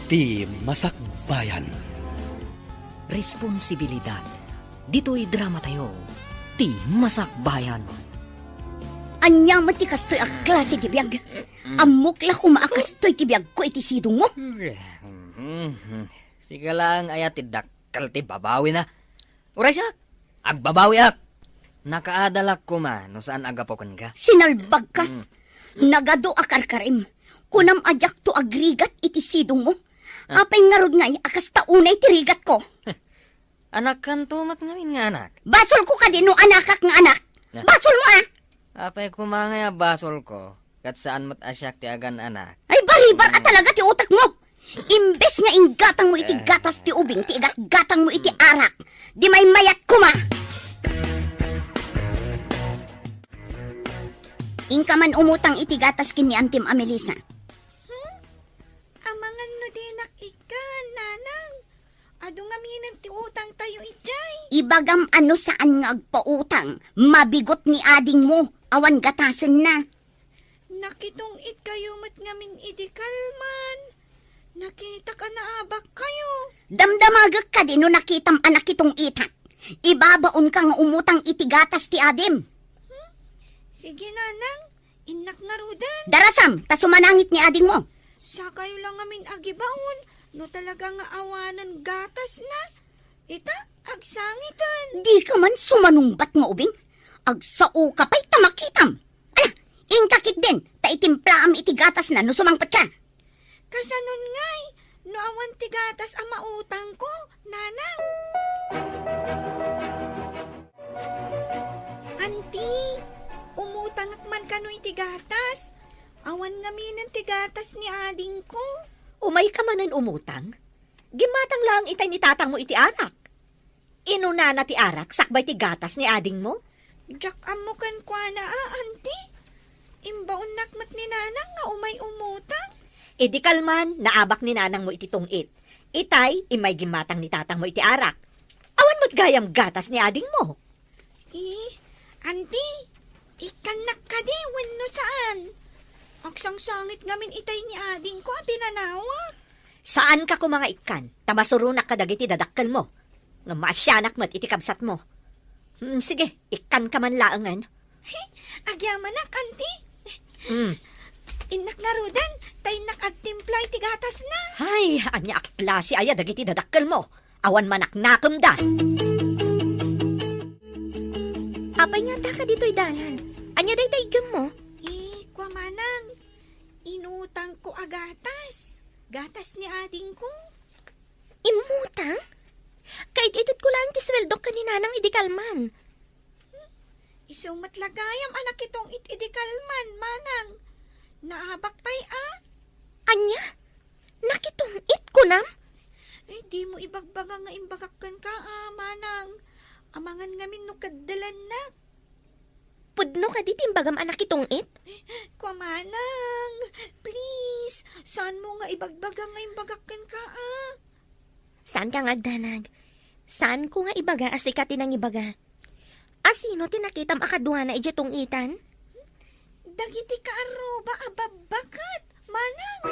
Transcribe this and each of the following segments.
Ti Masakbayan. Responsibilidad. Dito'y drama tayo. Ti Masakbayan. Anya mati kastoy a klase ti biyag. Amok la kumaakastoy ti biyag ko iti sidong mo. Sige lang ayat ti dakkal ti babawi na. Uray siya, agbabawi ak. Nakaadalak ko ma, no saan agapokan ka? Sinalbag ka. Nagado akarkarim. Kunam ajak to agrigat iti sidong mo. Apay ngarod ngay akas taunay ti rigat ko. Anak kan tumat ngamin nga anak. Basol ko ka din no anakak nga anak. Basol mo ah. Apay kumangaya basol ko. Kat saan mat asyak ti agan anak. Ay baribar ka talaga ti utak mo. Imbes nga inggatang mo iti gatas ti ubing, ti igat-gatang mo iti arak. Di may mayat kuma. Ingka man umutang iti gatas kin ni Antim Amelisa. Amangan no dinak ikan, nanang. Ado nga minan ti utang tayo ijay. Ibagam ano saan nga agpautang, mabigot ni ading mo, awan gatasen na. Nakitong it kayo mat ngamin idikalman. Nakita ka na abak kayo. Damdamagak ka din no nakitam anak itong itak. Ibabaon ka nga umutang iti gatas ti adim. Sige nanang, inak nga rudan. Darasam, ta sumanangit ni ading mo. Sa kayo lang ngamin agibaon, no talaga nga awanan gatas na. Ita, agsangitan. Di ka man sumanungbat nga ubing. Agsao ka pa'y tamakitam. Ala, ingkakit din, ta itimpla am iti gatas na no sumangpat ka. Kasanon ngay, no awan ti gatas ang mautang ko, nanang. Anti, umutangat man kano iti gatas. Awan nga minan ti gatas ni ading ko. Umay ka manan umutang? Gimatang lang itay ni tatang mo iti arak. Inuna na ti arak, sakbay ti gatas ni ading mo? Jak amukan kwa na anti. Imbaon nakmat ni nanang nga umay umutang. E di kalman, naabak ni nanang mo iti tungit. Itay, imay gimatang ni tatang mo iti arak. Awan mo't gayam gatas ni ading mo. Anti, ikanak ka di, wenno saan? Aksang sangit ngamin itay ni ading ko ang pinanawak. Saan ka ko mga ikan? Tamasurunak ka dagiti dadakkel mo. Nga maasyanak mo't iti kabsat mo. Sige, ikan ka man laangan. Agyaman na, anti. Hmm. Inak nga rudan, tay nakagtimpla iti gatas na. Ay, anya klase aya dagiti dadakkel mo. Awan manak nakam da. Apay nga ta ka dito'y dalan. Anya day taigam mo? Kwa manang, inutang ko agatas. Gatas ni ading ko. Imutang? Kahit itit ko lang ti sweldo ka ni nanang idikalman. Isumatlagayam anak itong itidikalman, manang. Naabak pa'y Anya? Nakitong it ko nam? di mo ibagbaga nga imbagakkan ka, manang. Amangan ngamin no kaddalan na. Pudno ka di timbagam anak itong it? Kwa manang, please, saan mo nga ibagbaga nga imbagakkan ka, Saan ka nga danag? Saan ko nga ibaga asikatin ang ibaga? Asino tinakitam akadwa na ijatong itan? Dagiti ka aruba ababakat, manang.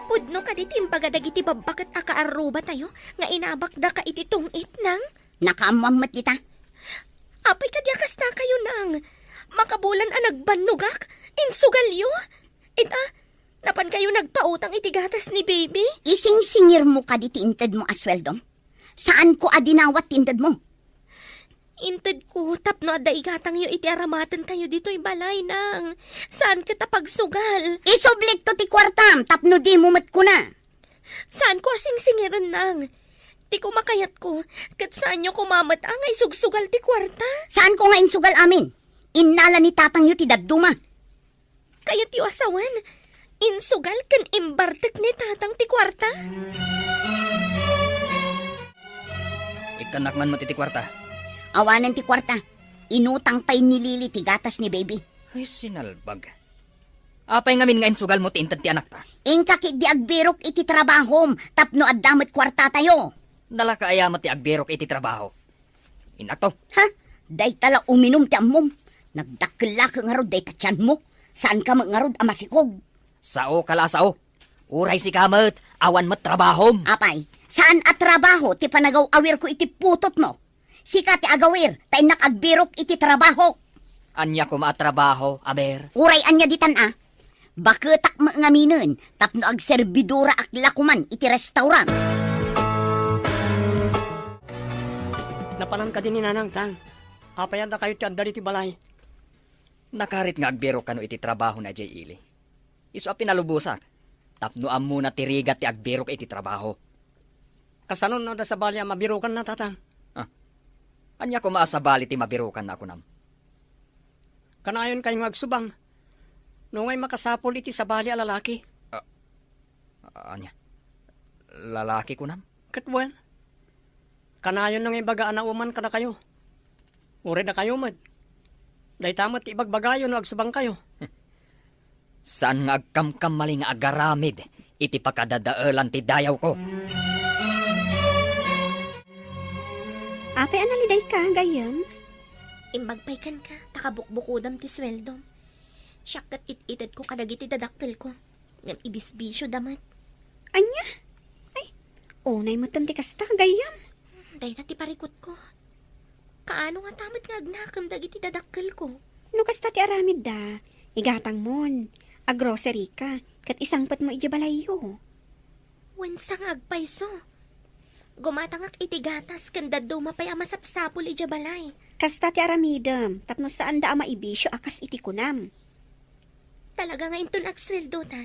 Pudno ka di timbaga dagiti babakat akaaruba tayo nga inabakda ka iti tong it nang? Nakaamammat kita. Apay kadyakas na kayo nang. Makabulan ang nagbanugak. Insugalyo. Ita, napan kayo nagpautang iti gatas ni baby? Ising-singir mo ka di tiintad mo asweldo. Saan ko adinawat tintad mo? Inted ko, tapno adda igatang yo iti aramatan kayo dito'y balay nang. Saan kita pagsugal? Isoblik to ti kwartam, tapno di mumat ko na. Saan ko asing-singiran nang? Ti ko makayat ko, kat saan nyo kumamat angay sugsugal ti kwarta? Saan ko nga insugal amin? Innala ni tatang yu ti dadduma. Kayat yo asawan, insugal kan imbartek ni tatang ti kwarta? Ikanak man matiti kwarta. Awanan ti kwarta. Inutang pa'y nilili ti gatas ni baby. Ay, sinalbag. Apay ngamin nga insugal mo tiintad ti anak ta. Ingkakit di agbirok iti trabahom, tapno addamat kwarta tayo. Dala ka ayamat ti agberok iti trabaho. Inak to. Ha? Day tala uminom ti ammom. Nagdakla ka nga rod day tatyan mo. Saan ka nga rod amasikog? Sao kalasao. Uray si kamat, awan mat trabahom. Apay, saan at trabaho ti panagaw awir ko iti putot mo? Sika ti agawir, tay nakagbirok iti trabaho. Anya ko maatrabaho, aber. Uray anya ditan Baketak maangaminon, tapno ag serbidora ak lakuman iti restaurant. Napanan ka din ni Nanang, Tang. Apayad na kayo ti andali ti balay. Nakarit nga agbiro kano iti trabaho na jay ili. Iso a pinalubusak. Tapno muna tirigat ti agbiro ka iti trabaho. Kasanon na da sa balya mabirukan na, Tatang. Anya ko maasabali ti mabirukan na ako nam. Kanayon kayong agsubang. Nungay makasapol iti sa balya lalaki. Anya? Lalaki ko nam? Katbuan. Kanayon nang ibaga anauman ka na kayo. Uri na kayo, mad. Day tamat ti ibagbagayon no agsubang kayo. Saan nga agkamkam maling agaramid, iti pakadadaalan ti dayaw ko. Apay analiday ka, gayam? Imbagpaykan ka, takabukbukudam ti sweldo. Syakat it-ited ko kadagiti dadakkel ko. Ngam ibisbisyo damat. Anya? Ay, unay mo ti kasta, gayam. Dahita ti parikot ko. Kaano nga tamat nga agnakam dagiti dadakkel ko. No kasta ti aramid da, igatang mon, agrocery ka, kat isangpat mo ijabalayo. Wansang agpayso. Gumatangak iti gatas kanda dumapay amasapsapol ijabalay. Kasta ti aramidam, tapno saan da ama ibisyo akas iti kunam. Talaga nga inton agsweldo ta.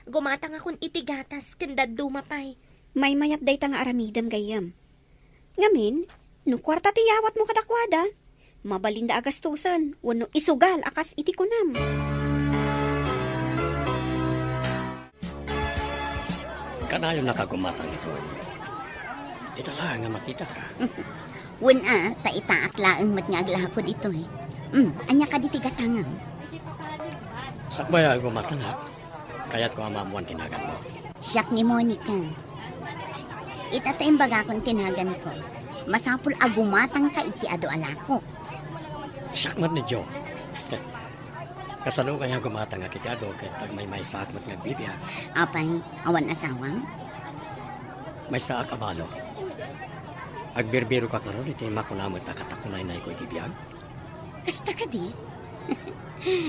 Gumatang akong iti gatas kanda dumapay. May mayat day nga aramidam gayam. Ngamin, no kwarta ti yawat mo kadakwada, mabalinda agastusan, wano isugal akas iti kunam. Kanayon nakagumatang ito. Ito lang nga makita ka. Wala, taita at laang mat nga aglaha ko dito anya ka diti gatangang. Sakbay gumatang ha. Kaya't ko amamuan tinagan mo. Siyak ni Monica. Itatayong baga kong tinagan ko. Masapul agumatang ka iti ado alako. Sakmat ni Joe. Kasano kaya gumatang nga kikado kaya pag may sakmat nga bibya. Apay, awan asawang? May saak abalo. Agbirbiro ka karon iti makunamot na katakunay na iko iti biyag. Kasta ka di?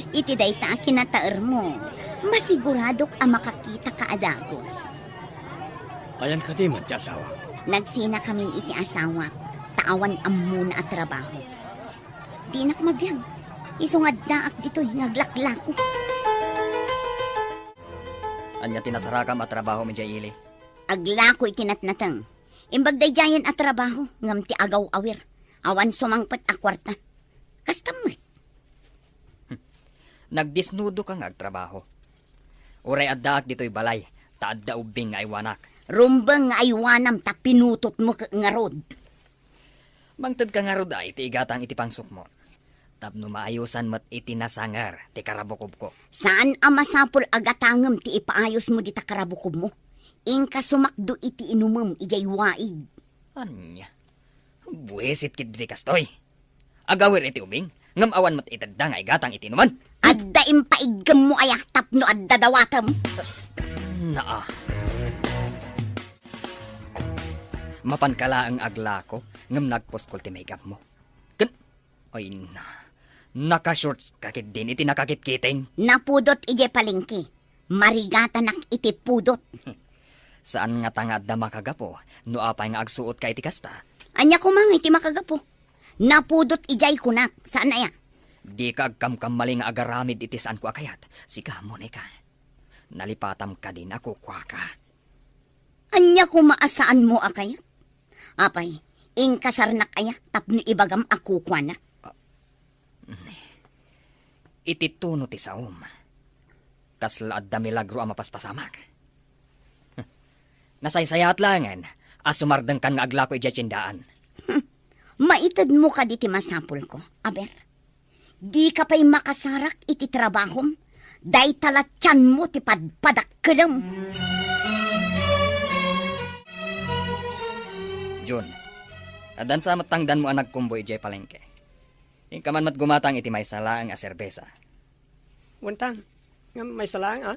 Iti dayta kinataer mo. Masiguradok ang makakita ka adagos. Ayan ka di man ti asawa. Nagsina kaming iti asawa. Taawan ang muna at trabaho. Di nak mabiyag. Isungad daak dito'y ngaglaklako. Anya tinasaraka matrabaho mi jay ili. Aglako itinatnatang. Imbagday jayan at trabaho, ngam ti agaw awir. Awan sumangpat a kwarta. Kastamat. Nagdisnudo ka nga agtrabaho. Uray addaak dito'y balay, taadda ubing nga iwanak. Rumbang nga aywanam ta pinutot mo nga rod. Mangtad ka nga rod ay, ti igatang iti pangsok mo. Tapno maayusan mat iti nasangar, ti karabukob ko. Saan ang masapul agatangam ti ipaayos mo di ta karabukob mo? Ingka sumakdo iti inumam ijay waig. Anya? Buwesit kid di kastoy. Agawir iti ubing, ngam awan mat itadda nga igatang iti numan. Adda impaigam mo ayak tapno adda dawatam. Naa. Mapankala ang agla ko, ngam nagposkol ti makeup mo. Ay na. Naka-shorts kakit din iti nakakitkiting. Napudot ijay palengke. Marigata nak iti pudot. Saan nga tangad na makagapo, no apay nga agsuot ka iti kasta? Anya kumang iti makagapo. Napudot ijay kunak. Saan na ya? Di ka agkamkam maling agaramid iti saan ko akayat. Sika mo ka. Nalipatam ka din ako kwa ka. Anya kumaasaan mo akayat? Apay, ingkasarnak aya tapno ibagam ako kwanak. Iti tuno ti saom. Kaslaad da milagro ang mapaspasamak. Nasaysayat langan, asumardang kan nga agla ko ijatsyendaan. Maitad mo ka diti masapul ko, aber. Di ka pa'y makasarak iti trabahom, day talatyan mo ti padpadakkelam. Jun, adan sa matangdan mo ang nagkumboy ijay palengke. Yung kaman mat gumatang iti may salaang a serbesa. Wantang, nga may salang ha?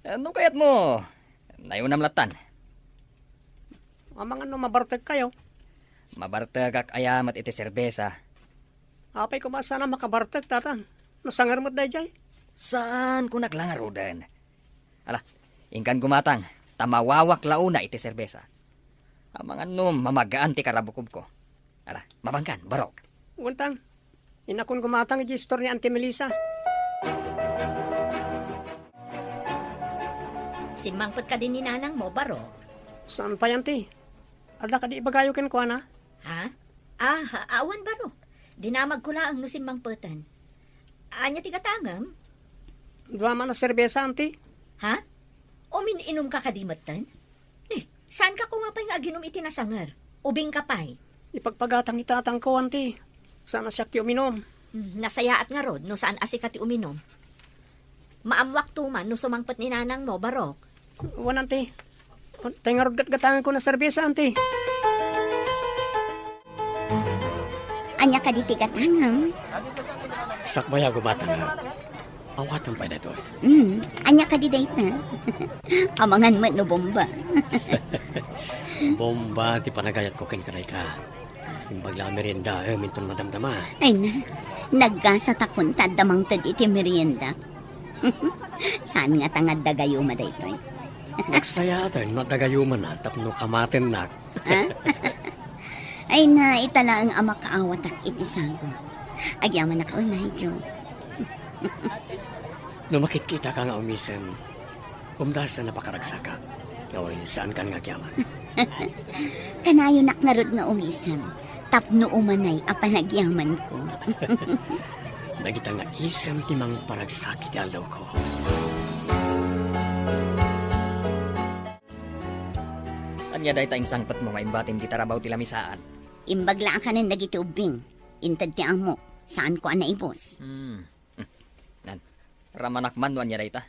Ano kayat mo? Nayunam latan. Amang ano mabartag kayo. Mabartagak ayamat iti serbesa. Apay ko ba sana makabartag tatang. Nasangar mo dayjay. Saan ko naglangarudan? Ala, ingkan gumatang. Tamawawak launa iti serbesa. Amang ano mamagaan ti karabukob ko. Ala, mabangkan, barok. Untang. Inakon gumatang iti store ni Auntie Melissa. Simangpot ka din ni nanang mo, baro. Saan pa yan, ti? Ada ka di ibagayokin ko, ana? Ha? Awan baro. Dinamag ko lang no simangpotan. Anya tigatangam? Dua man na serbesa, auntie. Ha? O mininom ka kadimatan? Saan ka kumapay nga aginom iti nasangar? Ubing kapay? Ipagpagatang itatang ko, auntie. Sana siya ki uminom. Nasayaat nga rod no saan asikati uminom. Maamwak tuman no sumangpot ni nanang mo, barok. Uwan, auntie. Tengarod gat-gatangan ko na serbesa, auntie. Anya ka di tigatangam. Sakbaya gumatang nga. Awatan pa na ito. Anya ka di date na. Amangan mo no bomba. Bomba, ti panagayat ko kinkaray ka. Yung bagla merienda, minton madamdama. Ay na, nagkasa takon tadamang tad iti merienda. Saan nga tangad dagayuma da ito? Nagsaya ito, madagayuman na, tapno kamatin na. Ay na, itala ang ama kaawatak iti sago. Agyaman ako na ito. Numakit kita ka nga umisan, umdahal sa napakaragsakan. Gawin, saan ka nga kyaman? Kanayo naknarod nga umisan. Tapno umanay apanagyaman ko. Nagita nga isang timang paragsakit alaw ko. Anya day taing sangpat mo nga imbatim di tarabaw ti lamisaan. Imbagla ka ng nagiti ubing. Intad ti amo. Saan ko ana ibos? Nan, ramanak man no anya day ta.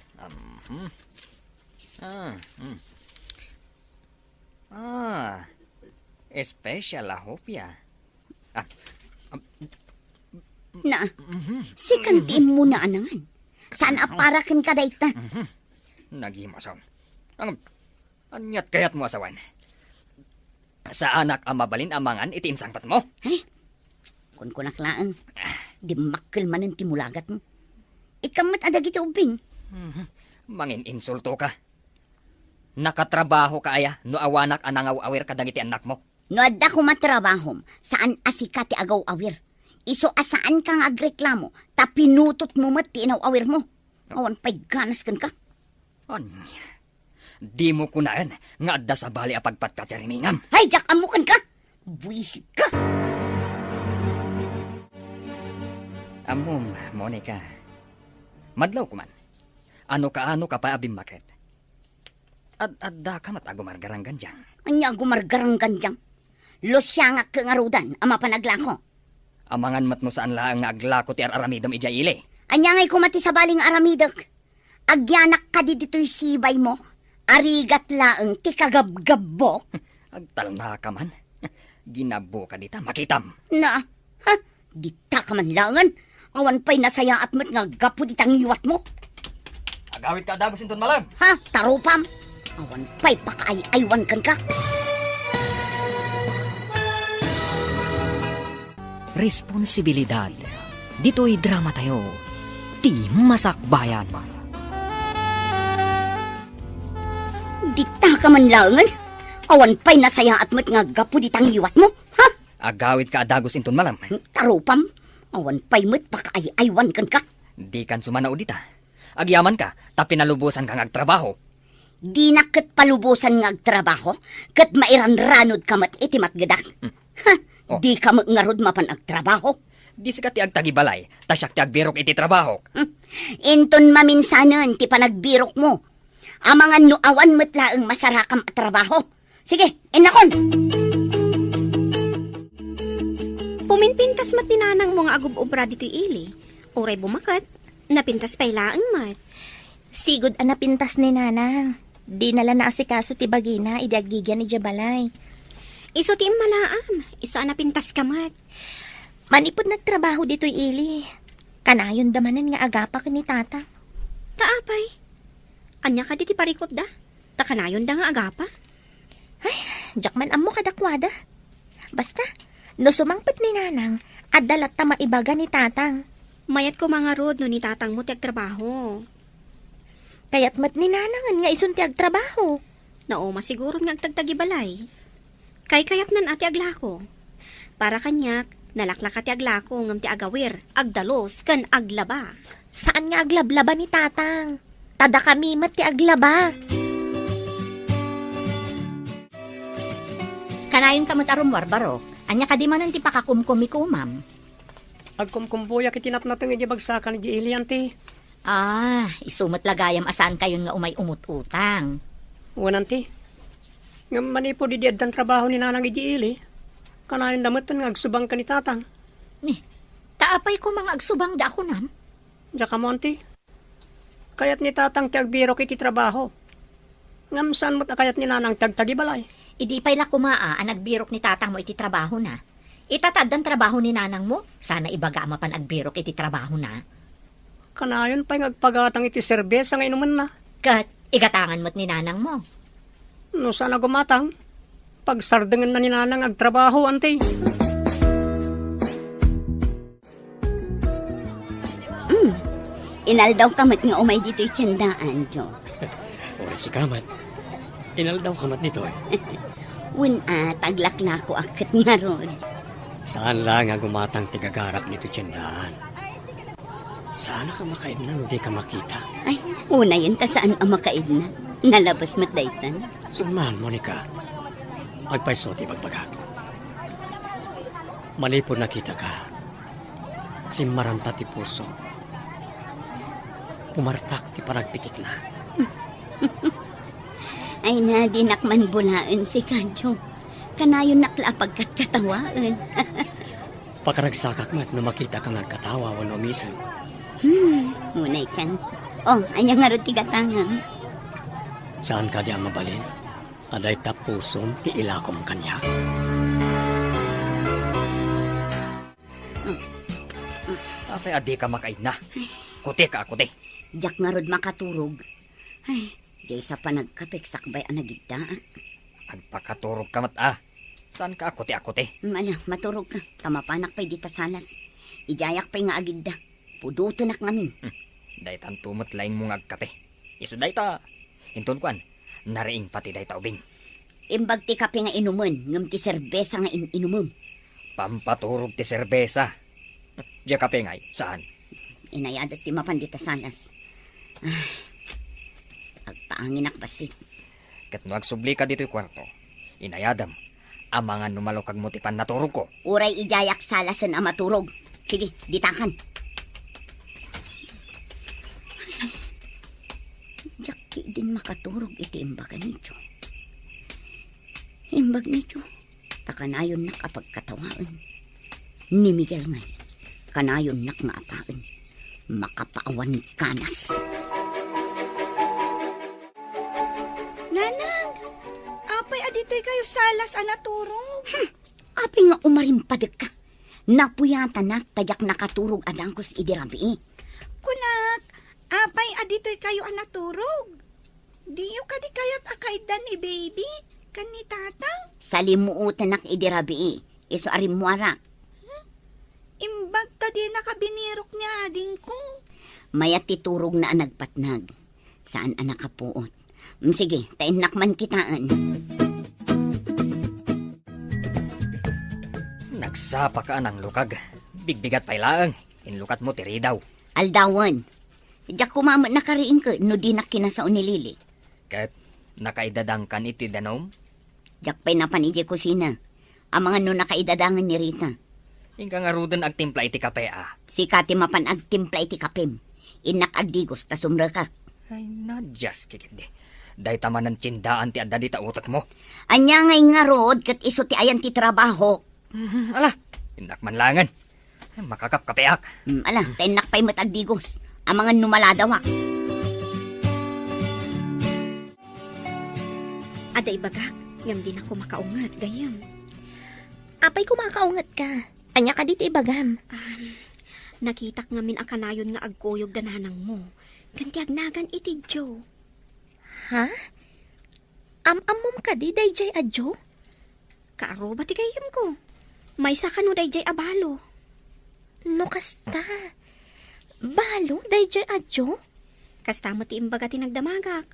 Special ahopya. Na, sikantiin mo na anangan. Saan aparakan ka dayta? Naghimasaw. Anyat kayat mo asawan. Sa anak ang mabalin amangan iti insangpat mo. Kun kunaklaan. Di makkel man ang timulagat mo. Ikamat adag iti ubing. Mangin insulto ka. Nakatrabaho ka aya no awanak anangaw awir kadang iti anak mo. No adda ko matrabahom. Saan asika ti agaw awir? Iso asaan kang agreklamo. Ta pinutot mo mat ti inaw awir mo. Awan pa'y ganas kan ka. Anya. Di mo kunaan nga adda sa bali a pagpatkachariningam. Ay, jak amukan ka. Buisit ka. Amom, Monica. Madlaw ko man. Ano ka pa abim maket? Adda ka matagumargarang ganjang. Anya gumargarang ganjang. Losya nga kangarudan ama panaglako. Amangan mat mo saan laang nga aglako ti aramidom ija ile. Anya ngay kumati sa baling aramidak. Agyanak ka di dito'y sibay mo. Arigat laang ti kagabgabbo. Agtalna ka man. Ginabo ka dita, makitam. Na, dita ka man langan. Awan pa'y nasaya at mat nga gapo ditang iwat mo. Agawit ka dagos inton malam. Tarupam. Awan pa'y pakaay-aywan kan ka. Responsibilidad. Dito'y drama tayo. Ti Masakbayan. Dita ka man langan. Awan pa'y nasaya at mat nga gapo ditang iwat mo. Agawit ka dagos inton malam. Tarupam. Awan pa'y mat pakaay-aywan kan ka. Di kan sumanao dita. Agyaman ka, ta pinalubusan kang agtrabaho. Di na kat palubusan nga agtrabaho, kat mairanranod ka mat iti matgadak. Oh. Di ka magngarod mapan agtrabaho. Di sikat ti agtagibalay, ta siyak ti agbirok iti trabaho. Inton maminsanan ti panagbirok mo. Amangan no awan mat laeng masarakam at trabaho. Sige, inakon! Puminpintas mat ni nanang mo nga agub-ubra dito'y ili. Uray bumakat, napintas pa'y laang mat. Sigod ang napintas ni nanang. Di nala na asikaso ti bagina, idiagigyan ni Jabalay. Iso ti malaam, iso napintas ka mat. Manipod nagtrabaho dito'y ili. Kanayon damanan nga agapak ni tata. Taapay, Anya ka diti parikot da. Takanayon da nga agapa. Jakman amo kadakwada. Basta, no sumangpet ni nanang, at dalat ta maibaga ni tatang. Mayat ko mga rod no ni tatang mo tiag trabaho. Kaya't mat ni nanangan nga isun ti agtrabaho. Naoma siguro nga agtagtagibalay. Kay kayat nan ati aglako. Para kanyak, nalaklak ati aglako ngam ti agawir, agdalos, kan aglaba. Saan nga aglablaba ni tatang? Tada kami mat ti aglaba. Kanayon ka matarom warbaro. Anya ka di manan ti pakakumkumikumam. Agkumkumpuya kitinatnatong iti bagsakan iti ilianti. Isumat lagayam asaan kayon nga umay umut-utang. Wananti. Nga manipo di diaddan trabaho ni nanang iti ili. Kanayon dametan nga agsubang ka ni tatang. Taapay ko mga agsubang da ako nam. Diya ka mo, anti. Kayat ni tatang ti agbirok iti trabaho. Ngam saan mo't kayat ni nanang tagtagibalay. Idi pa'y la kumaa ang nagbirok ni tatang mo iti trabaho na. Itatad ang trabaho ni nanang mo, sana ibaga mapan agbirok iti trabaho na. Kanayon pa'y ngagpagatang iti serbesa nga inuman na. Kat igatangan mo't ni nanang mo. No sana gumatang. Pagsardengan na ni nanang agtrabaho, anti. Inaldaw kamat nga umay dito'y tiyandaan, Jo. Uri si Kamat. Inaldaw kamat nito eh. Taglaklako akat nga rod. Saan lang nga gumatang tigagarak nito tiyandaan? Sana ka makaidnan, hindi ka makita. Ay, una yun ta saan ang makaid na. Nalabas matdaytan. Suman, Monica. Agpaisoti pagbagak. Malipod nakita ka. Simmaranta ti puso. Pumartak ti panagpitik na. Ay na, dinakman bulaan si Kadyo. Kanayon nakla pagkatkatawaan. Pakaragsakak mat na makita ka nga katawa wano misan. Unay kan. Oh, anyang nga rod tigatangan. Saan ka di ang mabalin? Aday tapusom ti ilakom kanya. Apay adi ka makaid na. Kuti ka akuti. Diyak nga rod makaturog. Ay, jay sa panagkapik sakbay ang nagigdaak. Agpakaturog ka mat. Saan ka akuti-akuti? Maturog ka. Kamapanak pa'y dita salas. Ijayak pa'y nga agigda. Pudutan ak ngamin. Daytan tumot laing mong agkape. Iso dayta. Hinton kwan. Nariing pati dayta ubing. Imbag ti kape nga inuman. Ngam ti serbesa nga inumum. Pampaturog ti serbesa. Diya kape ngay. Saan? Inayadat ti mapan dita salas. Agpaangin ak basit. Kat no agsubli ka dito'y kwarto. Inayadam. Ang mga numalokag mo ti pan naturog ko. Uray ijayak salasan ang maturog. Sige, ditakan. Jaki din makaturog iti imbagan nito. Imbag nito. Takanayon nak apagkatawaan. Ni Miguel ngay. Kanayon nak nga apaan. Makapaawan kanas. Nanang, apay aditoy kayo salas anaturong. Api nga umarimpadek ka. Napuyatan na tadyak nakaturog adangkos idirabi. Kunak, apay aditoy kayo anaturog. Diyo ka di kayat akaidan ni baby, kan ni tatang. Salimuutan nak idirabi. Iso arimwara. Imbag ta di nakabinirok niya ading ko. Mayat titurog na nagpatnag. Saan anak kapuot? Sige, tainak man kitaan. Nagsapa ka ng lukag. Bigbigat pa'y laang. Inlukat mo tiri daw. Aldawan. Diyak kumamot na kariin ko, no di na kinasaon ni Lili. Kat nakaidadangkan iti danom. Diyak pa'y napanidya kusina. Ang mga no nakaidadangan ni Rita. Ingka nga rudan agtimpla iti kape Si Kati mapan agtimpla iti kapim. Inak agdigos ta sumrakak. Ay nadyas kikindi. Day taman ng tsindaan ti adda di ta utak mo. Anya ngay nga rod kat iso ti ayan ti trabaho. Ala, inak manlangan. Ay, makakapkapeak. Ala, tainak pa'y matagdigos. Ang mga numaladawa. Aday bagak, ngam din ako makaungat, gayam. Apay kumakaungat ka. Anya ka dito ibagam. Nakitak ngamin akanayon nga agkuyog dananang mo. Kanti agnagan iti Joe. Ha? Amom ka di, dayjay adyo? Kaaruba ti gayam ko. May sakano dayjay abalo. No kasta. Balo, dayjay adyo? Kastamo ti imbaga ti nagdamagak.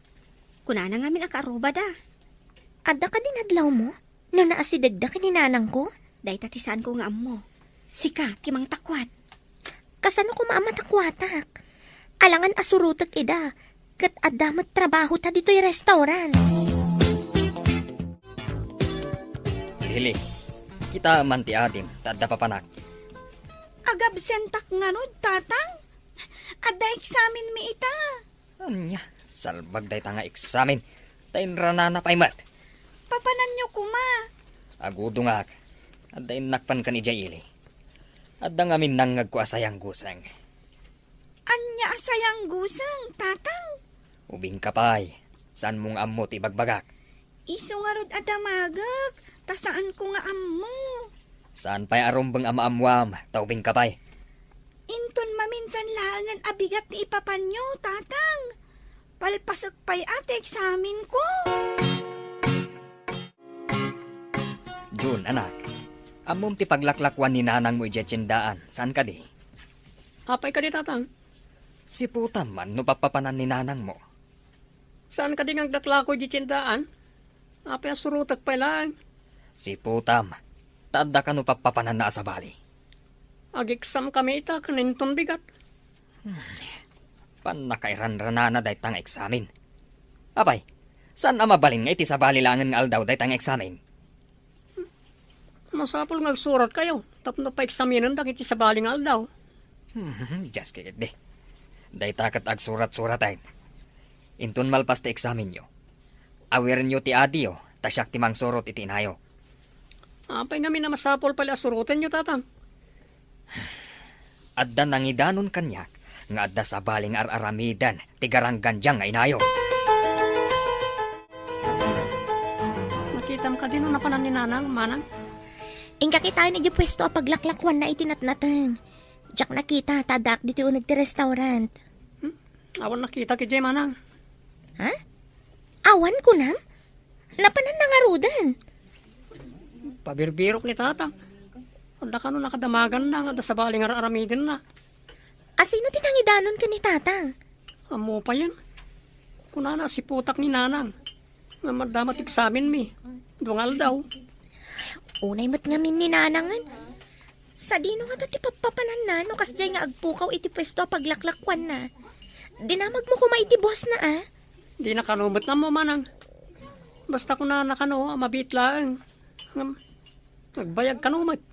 Kunana ngamin akaaruba da. Adda ka din adlaw mo? No naasidagda ka ni nanang ko? Day tatisaan ko nga ammo. Sika, timang takwat. Kasano ko maamatakwatak? Alangan asurutak ida. Kat adamat trabaho ta dito'y restaurant. Lili, kita man ti adim, tadda papanak. Agabsentak nga nod, tatang. Adda eksamin mi ita. Anya, salbag day ta nga eksamen. Tayin ranana pa'y mat. Papanan nyo kuma. Agudungak. Adda inakpan ka ni Jaili. Adda ngamin nang ngagkuasayang gusang. Anya asayang gusang, tatang. Ubing kapay. Saan mong ammo ti bagbagak? Iso nga rod adamagak. Tasaan ko nga ammo. Saan pa'y arumbang amaamwam, taubing kapay? Inton maminsan langan abigat ni ipapanyo, tatang. Palpasak pa'y ate eksamin ko. Jun, anak. Amom ti paglaklakwan ni nanang mo ijetsindaan. Saan ka di? Apay ka di, tatang? Si puta man no papapanan ni nanang mo. Saan ka di ang daklako di tindaan? Apay asurutak pa lang. Si putam. Taadda ka no papapanan na sa bali. Ag-exam kami ita kanintong bigat. Panakairan-ranana day tang eksamen. Abay, saan amabalin nga iti sa balilangan nga aldaw day tang eksamen? Masapol nga surat kayo. Tapno pa eksaminan dakit sa baling aldaw. Just kikit di. Day takat ag surat-suratayin. Intun malpas ti eksamen nyo. Awir nyo ti adiyo, tasyak ti mang surot iti inayo. Apay nga na masapol pala surutin nyo, tatang. Adda nangidanon kanyak, nga adda sa baling ar-aramidan, ti garanggandyang nga inayo. Nakitam ka din na panan ni nanang, manang. Ingka kita ni di pwesto a paglaklakwan na itinatnatang. Diyak nakita tadak dito unag ti restaurant. Awan nakita ki Jay, manang. Ha? Awan ko nam? Napanan na nga rudan. Pabirbirok ni tatang. Ada ka no nakadamagan na, ada sa baling aramidin na. Asino tinangidanon ka ni tatang? Amo pa yan. Kunana si putak ni nanang. Nga madamat eksamin mi. Dungal daw. Unay mat ngamin ni nanangan. Sa dino nga dati papapanan na, no kasjay nga agpukaw iti pwesto a paglaklakwan na. Dinamag mo kuma iti boss na ah. Di nakanumot na mo, manang. Basta ko na nakano, mabit lang. Nagbayag kanumot.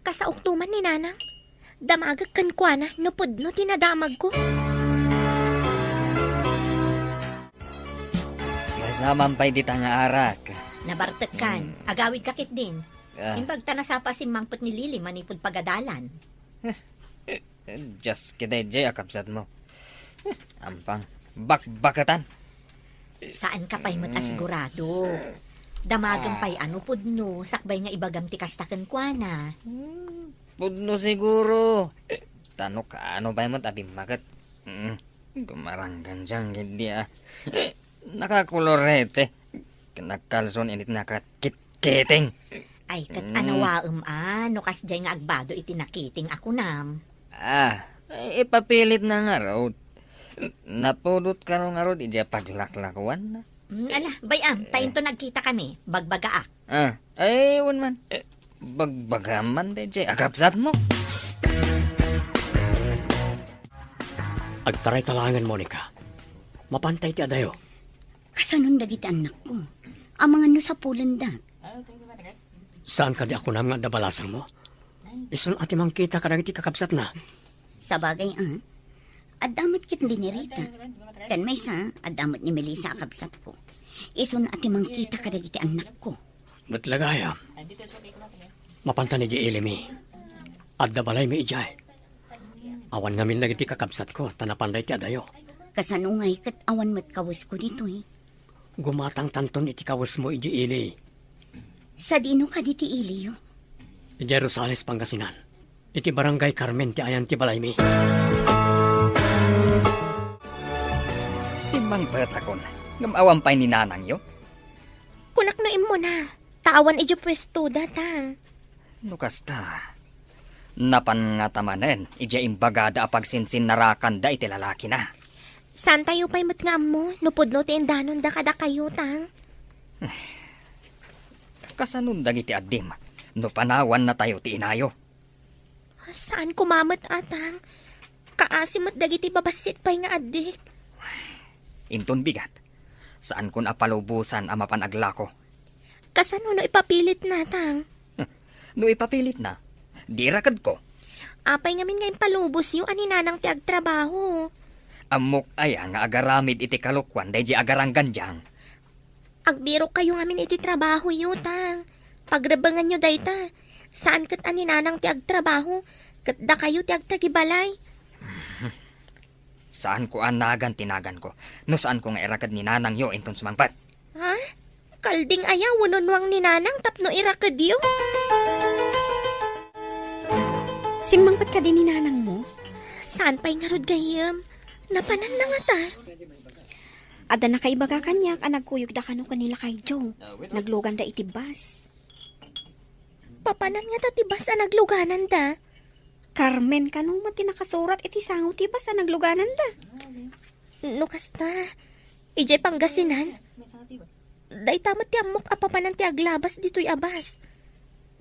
Kasauktuman ni nanang. Damagag kan kwa na, no pudno tinadamag ko. Masaman pa'y di nga arak. Nabartekan. Agawid kakit din. Ah, Imbag tanasapa si mangpot ni Lili manipod pagadalan. just kiday jay akapsat mo. Ampang, bakbakatan. Saan ka pa'y matasigurado? Damagan pa'y ano pudno, sakbay nga ibagam ti kastaken kwa na. Pudno siguro. Tanok ka, ano ba mo tabi magat? Gumaranggan dyan, hindi ah. Nakakolorete. Nakalson init nakakit-kiting. Ay, kat anawaem no kasjay nga agbado iti nakiting ako nam. Ipapilit na nga raw. Napudot ka nga raw, ija paglaklakwan na. Ala, bayam, tayo to nagkita kami, bagbaga ak. Wan man. Bagbagaman de jay, agapsat mo. Agtaray talangan, Monica. Mapantay ti adayo. Kasanon dagiti anak ko. Ang mga no sa pulanda. Saan ka di ako nga dabalasang mo? Isun ati mang kita ka dagiti kakabsat na. Sa bagay adamot kit din ni Rita. Kan may sa, adamot ni Melissa akabsat ko. Isun ati mang kita ka dagiti anak ko. Batlagaya. Mapanta ni Jay Elimi. Adda balay mi ijay. Awan ngamin dagiti kakabsat ko, tanapanday ti adayo. Kasanungay kat awan mat kawas ko dito Gumatang tanton iti kawas mo iji ili. Sa dino ka diti iliyo. Iji Rosales, Pangasinan. Iti barangay Carmen ti ayan ti balay mi. Si Mang Betakon, Ngamawampay ni nanang yo. Kunak na imo na. Tawan iti pwesto datang. No kasta. Napan nga tamanen, ija imbagada apag sinsinarakan da iti lalaki na. Saan tayo pa'y matngam mo? Nupudno ti indanon da kada kayo, tang. Kasanun dagiti addim, no panawan na tayo ti inayo. Saan kumamat atang? Kaasimat dagiti babasit pa'y nga adik. Inton bigat, saan kun apalubusan ang mapanaglako. Kasano no ipapilit na, tang? No ipapilit na, di rakad ko. Apay ngamin ngayon palubos yung aninanang ti agtrabaho. Amok ay ang agaramid iti kalukwan day di agarang ganjang. Agbiro kayo ngamin iti trabaho yu, tang. Pagrabangan nyo dayta. Saan kat aninanang ti agtrabaho? Kat da kayo ti agtagibalay. Saan ko anagan tinagan ko, no saan ko nga irakad ni nanang yo inton sumangpat. Ha? Kalding ayaw, wanonwang ni nanang tapno irakad yu. Singmangpat ka din ni nanang mo? Saan pa'y ngarod gayam? Napanan na nga ta. Ada na kay baga kanyak ang nagkuyog da kano kanila kay Joe. Naglugan da iti bus. Papanan nga tatibas ang nagluganan da. Carmen, kanong mati nakasurat iti sangot ti bus ang nagluganan da. No kasta, ijay panggasinan. Day tamat ti amok apapanan ti aglabas dito'y abas.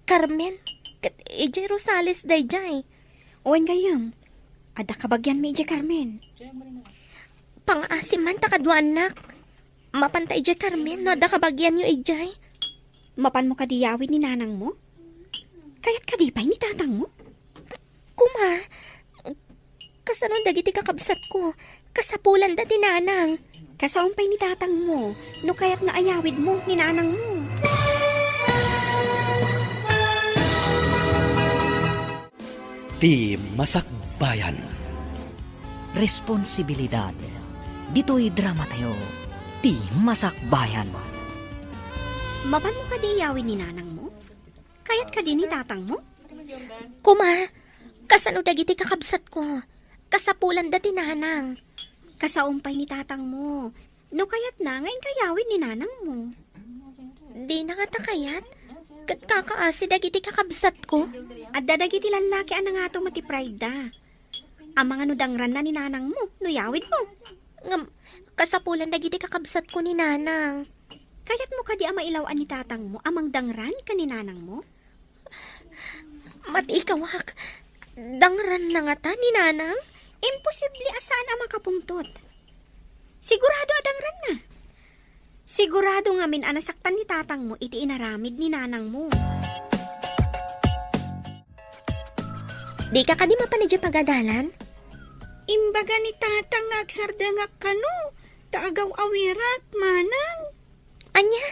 Carmen, kat ijay Rosales day jay. Owen gayam, ada kabagyan mi ije Carmen. Pang-asim man takadwa anak. Mapanta ijay Carmen, no da kabagyan nyo ijay. Mapan mo kadiyawin ni nanang mo? Kaya't kadipay ni tatang mo? Kuma, kasanon dagiti kakabsat ko. Kasapulan da tinanang. Kasaumpay ni tatang mo, no kaya't naayawid mo ni nanang mo. Ti Masakbayan. Responsibilidad. Dito'y drama tayo. Ti Masakbayan. Mapan mo kadiyawin ni nanang mo? Kaya't kadi ni tatang mo? Kuma, kasano dagiti kakabsat ko. Kasapulan da tinanang. Kasaumpay ni tatang mo, no kaya't na ngayon kayawin ni nanang mo. Di na nga takayat. Kat kakaasi dagiti kakabsat ko. At dadagiti lalaki ang nga to mati pride da. Ang mga nudangran na ni nanang mo, no yawid mo. Ngam, kasapulan dagiti kakabsat ko ni nanang. Kaya't mo kadi amailawaan ni tatang mo, amang dangran ka ni nanang mo? Mati ikawak. Dangran na nga ta ni nanang? Imposible asaan ang makapungtot. Sigurado adangran na. Sigurado nga min anasaktan ni tatang mo, iti inaramid ni nanang mo. Di ka kadi mapanadya pagadalan? Imbaga ni tatang nga agsarda nga kano. Taagaw awirak, manang. Anya?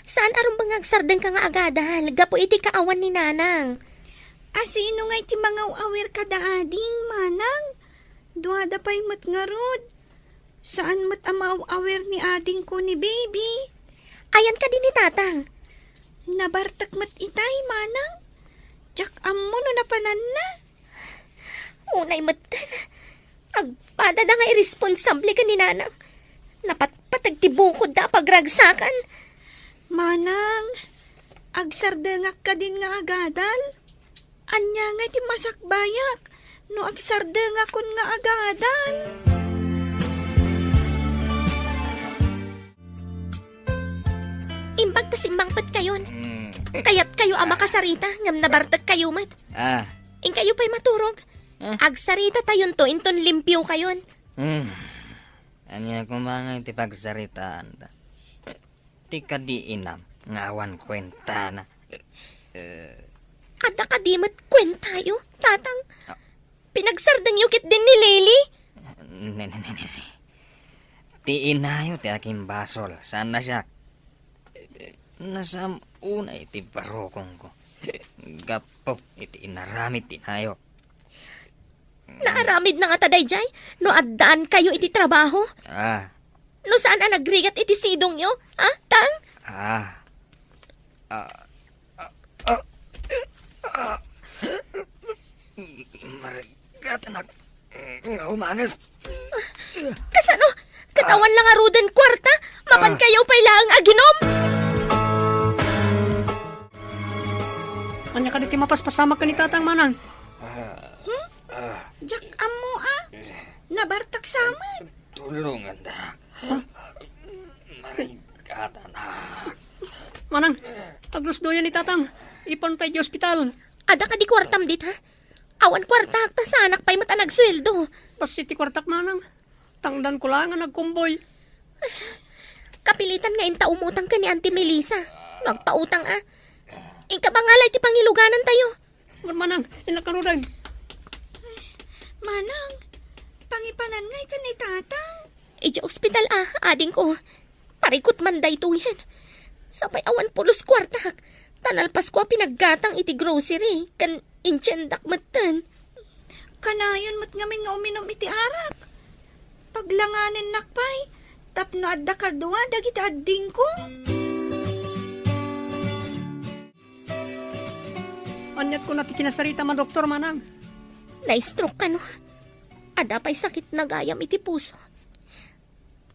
Saan aron bang agsardeng ka nga agadal? Gapo iti kaawan ni nanang. Asino nga iti mga awir kada ading, manang? Duada pa'y matngarod. Saan mat amaw awir ni ading ko ni baby? Ayan ka din ni tatang. Nabartak mat itay, manang. Jak ammo no napanan na. Unay matan. Agpada da nga irresponsable ka ni nanang. Napatpatag tibukod da pagragsakan. Manang, agsardengak ka din nga agadal. Anya nga iti masakbayak, no agsardengak kun nga agadal. Imbag ta simbangpat kayon. Kayat kayo ama kasarita, ngam nabartag kayo mat. In kayo pa'y maturog. Agsarita tayon to, inton limpyo kayon. Anya kumangay ti pagsaritaan ta. Ti kadi inam, ngawan kwenta na. Ada kadimat kwentayo, tatang. Pinagsardang yukit din ni Lily. Ti inayo ti aking basol. Saan na siya? Nasam una iti barokong ko. Gapop iti inaramit tinayo. Naaramid na nga taday jay, no addaan kayo iti trabaho. No saan ang nagrigat iti sidong yo? Ha, tang? Marigat anak. Nga umangas. Kasano? Katawan lang arudan kwarta. ti mapaspasama ka ni tatang manang. Jak amo nabartak samad. Tulungan da. Marigata na. Manang, aglusdoyan ni tatang. Ipantay di ospital. Ada ka di kwartam dit ha? Awan kwarta ta sa anak pa'y mata nagsweldo. Pas iti kwartak manang. Tangdan ko lang nga nagkumboy. Kapilitan nga inta umutang ka ni Auntie Melissa. Nagpautang Inka ba ngalay ti pangiluganan tayo? Manang, inakarudan. Manang, pangipanan ngay ka ni tatang. Ija ospital ading ko. Parikot man day to yan. Sapay awan pulos kwartak. Tanalpas ko pinaggatang iti grocery. Kan inchendak matan. Kanayon mo't ngamin nga uminom iti arak. Paglanganin nakpay, tapno adda kadwa dagiti adding ko. Anyat ko na ti kinasarita man doktor manang. Na-stroke ka no? Ada pa'y sakit na gayam iti puso.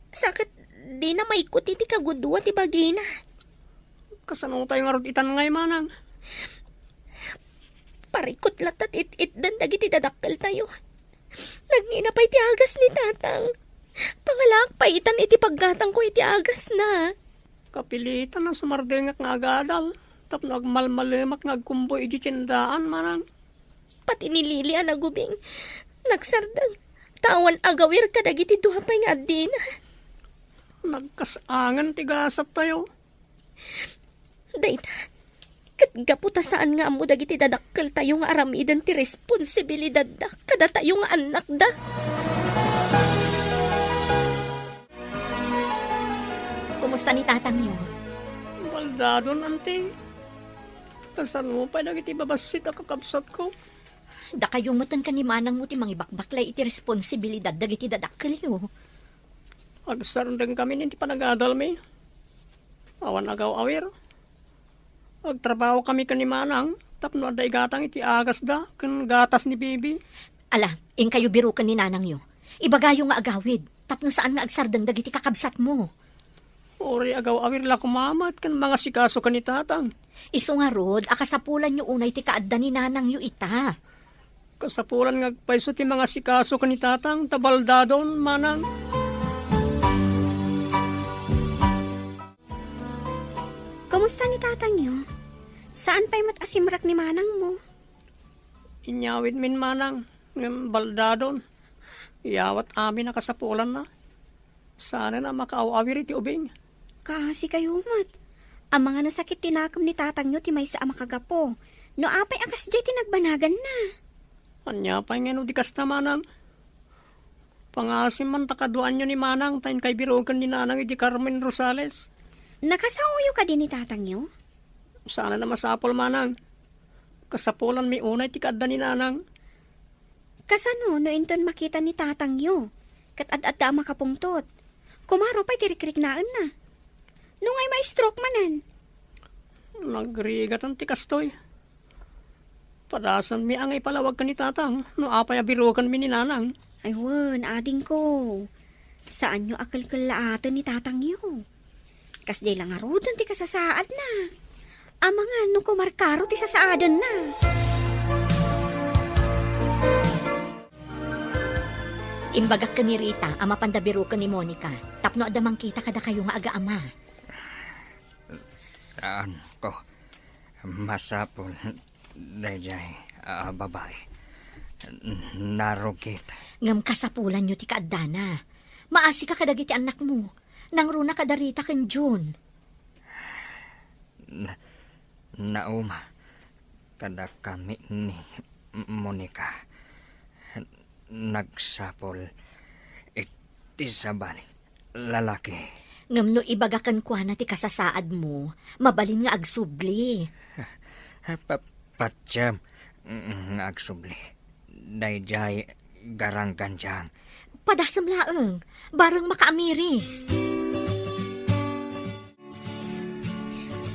Sakit di na maikot iti kagudwa ti bagina. Kasano tayo nga itan ngay manang. Parikot latat it dan dagiti dadakkel tayo. Nagngina pa iti agas ni tatang. Pangalak pa itan iti paggatang ko iti agas na. Kapilitan na sumardengak nga agadal. Tapno agmalmalimak nga agkumboy iti tiyendaan manang. Pati ni Lili anagubing. Nagsardang. Tawan agawir ka dagiti duhapay nga adina. Nagkasangan tigasat tayo. Dayta. Katgaputa saan nga amo dagiti dadakkel tayo nga aramidan ti responsibilidad da. Kada tayo nga anak da. Kumusta ni tatang niyo? Baldadon, ante. Kasan mo pa dagiti babasit a kakabsat ko. Da kayong mutan ka ni manang mo ti mangibakbaklay iti responsibilidad dagiti dadakkel niyo. Agsarandang kami ninti panagadal mi. Awan agaw awir. Agtrabaho kami kan ni manang. Tapno aday gatang iti agas da. Kan gatas ni bibi. Ala, in kayo birukan ni nanang niyo. Ibagayo nga agawid. Tapno saan nga agsardang dagiti kakabsat mo. Ori agaw awir la kumamat kan mga sikaso kan ni tatang. Isu nga rod, akasapulan niyo unay ti kaadda ni nanang niyo ita. Kasapulan nga paiso ti mga sikaso kan ni tatang. Tabaldadon manang. Kumusta ni tatang niyo? Saan pa'y matasimrak ni manang mo? Inyawid min manang. Ng baldadon. Iyawat amin na kasapulan na. Sana na makaawawir iti ubing. Kasi kayo mat. Ang mga nasakit tinakam ni tatang niyo ti may sa amakagapo. No apay akas jay tinagbanagan na. Anya pa nga no di kasta manang. Pangasim man takaduan nyo ni manang tayo kay birogan ni nanang iti Carmen Rosales. Nakasauyo ka din ni tatang niyo? Sana na masapol manang. Kasapulan may unay ti kaadda ni nanang. Kasano no inton makita ni tatang niyo? Kat ad-adda makapungtot. Kumaro pa'y tirikrik-naan na. Nung ay may stroke manan. Nagrigatan ti kastoy. Padasan mi ang ipalawag ka ni tatang. No apay abirogan mi ni nanang. Ay wan, ading ko. Saan nyo akal-kalaatan ni tatang niyo? Kas di lang arudan ti kasasaad na. Amangan no kumarkaro ti sasaadan na. Imbagak ka ni Rita, ama pandabiro ka ni Monica. Tapno adamang kita kada kayo nga aga-ama. Saan ko masapol dayjay babae. Narugit. Ngam kasapulan nyo ti kaadana. Maasi ka kadagiti anak mo. Nangruna kada Rita kan June. Nauma. Kada kami ni Monica. Nagsapol. Iti sabali. Lalaki. Ngam no ibagakan kwa na ti kasasaad mo, mabalin nga agsubli. Patsyam. Agsubli. Dayjay garang ganjang. Padasam laeng, bareng makaamiris.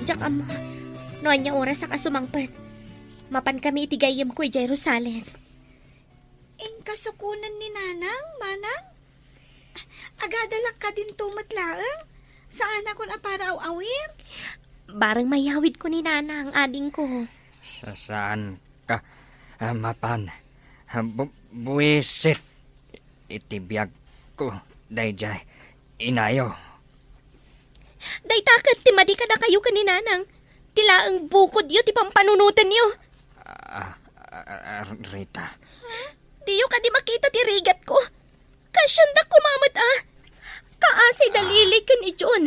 Diyak amo. Noon niya oras sa kasumangpet. Mapan kami itigayam ko ijay Rosales. In kasukunan ni nanang, manang? Agadalak ka din tumatlaang? Saan ako na para awir? Barang mayawid ko ni Nana ang ading ko. Saan ka mapan? Buwisit. Itibiyag ko, dayjay. Inayo. Day takat ti madi ka na kayo kaninanang. Tila ang bukod yu ti pampanunutan yu. Rita. Diyo ka di makita ti rigat ko. Kasyanda kumamat Kaasi dalili ka ni John.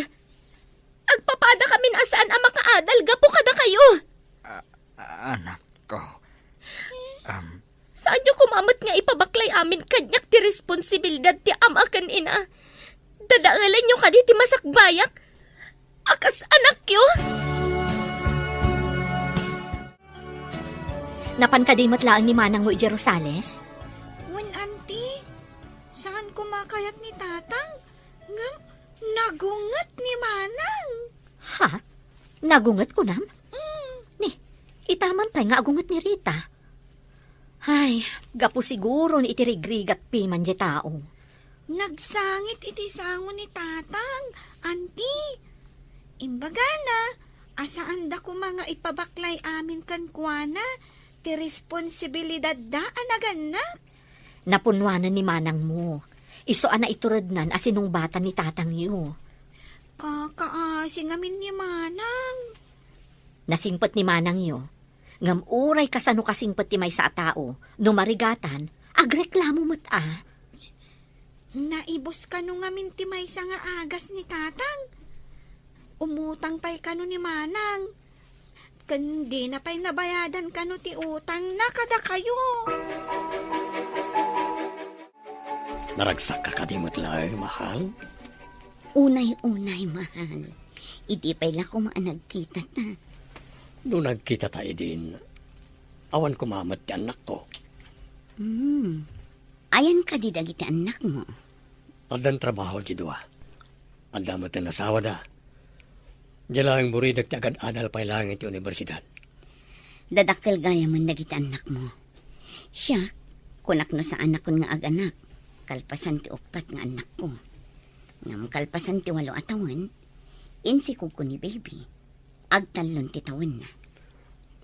Agpapada kami na saan ang makaadal, gapo kada kayo. Anak ko. Saan nyo kumamat nga ipabaklay amin kanyak ti responsibilidad ti ama kan ina? Dadangalan nyo ka di ti masakbayak? Akas anak yo? Napan ka din matlaang ni Manang mo iti Rosales? Wen, auntie, saan kumakayat ni tatang? Ngam, nagungat ni Manang. Ha? Nagungat ko nam? Ni, itaman pa'y nga agungat ni Rita. Ay, gapo siguro ni itirigrigat piman di tao. Nagsangit iti sango ni tatang, auntie. Imbaga na, asaan da ko mga ipabaklay amin kan kuana, ti responsibilidad da anaganak. Napunwanan ni Manang mo. Iso na iturad nan asinong bata ni tatang yu. Kakaasi ngamin ni Manang. Nasimpot ni Manang yu. Ngam uray kasano kasimpot ti may sa tao, no marigatan, agreklamo mo't Naibos ka no ngamin ti may sa nga agas ni tatang. Umutang pa'y kano ni Manang. Kandi na pa'y nabayadan kano ti utang na kada kayo. Naragsak ka kadimot lang, mahal. Unay-unay, mahal. Idi pa'y lako maanagkita ta. Doon nagkita tayo din. Awan kumamat ti anak ko. Ayan ka di dagiti anak mo. Adan trabaho ti dua. Adamat na nasawa da. Diyan lang buridag ti agad adal pa'y langit ti universidad. Dadakkel gaya man dagiti anak mo. Siya, kunak no sa anak ko nga ag-anak. Kalpasan ti upat nga anak ko. Ngam kalpasan ti 8 atawan, insi ko ni baby. Agtalon ti taon na.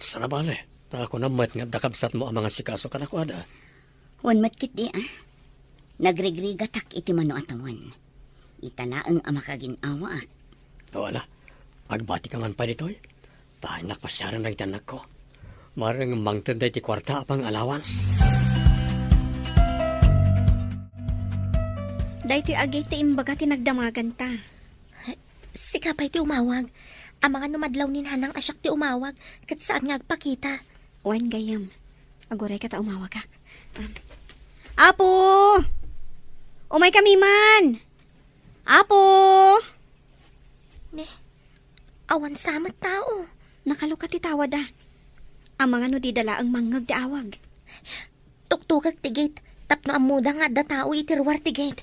Sarabale, ako namat nga dakabsat mo ang mga sikaso ka na ko ada. Huwan matkit di Nagregrigatak iti mano atawan. Italaang amakaginawa at. O ala, agbati ka man pa dito'y. Tahanak pasyaran na itanak ko. Marang mangtenday ti kwarta apang allowance. Dahil ti agay ti imbaga ti nagdamagan ta. Si kapay ti umawag. Ang mga numadlaw ni Nanang asyak ti umawag. Kat saan nga agpakita? Wen gayam. Aguray ka ta umawag ka. Apo! Umay kami man! Apo! Ne, awan samat tao. Nakalukat ti tawad Ang mga no di dala ang mangag ti awag. Tuktukag ti gate. Tapno ang muda nga da tao itirwar ti gate.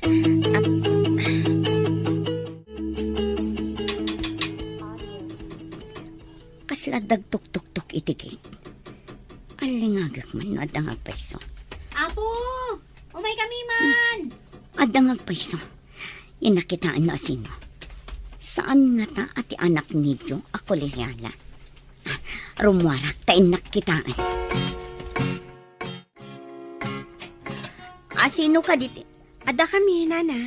Kasladag tuk-tuk-tuk itigit. Alingagak man no adang agpaiso. Apo! Umay kami man! Adang agpaiso. Inakitaan na sino. Saan nga ta ati anak nidyo ako lihiyala? Rumwarak ta inakitaan. Sino ka diti? Ada kami, Nana.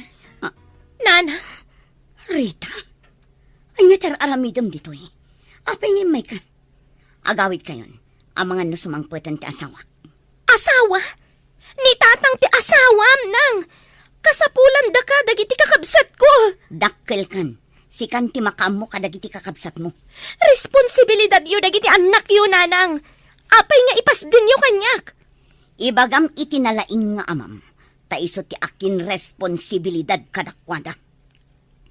Nana, Rita? Anya ter aramidam dito'y. Apay ni may ka. Agawid kayon. Ang mga nusumangputan ti asawak. asawa? Ni tatang ti asawam nang. Kasapulan da ka dagiti kakabsat ko. Dakkel kan. Sikan ti makamo ka dagiti kakabsat mo. Responsibilidad yu dagiti anak yu nanang. Apay nga ipas din yu kanyak. Ibagam itinalain nga amam. Taiso ti akin responsibilidad kadakwada.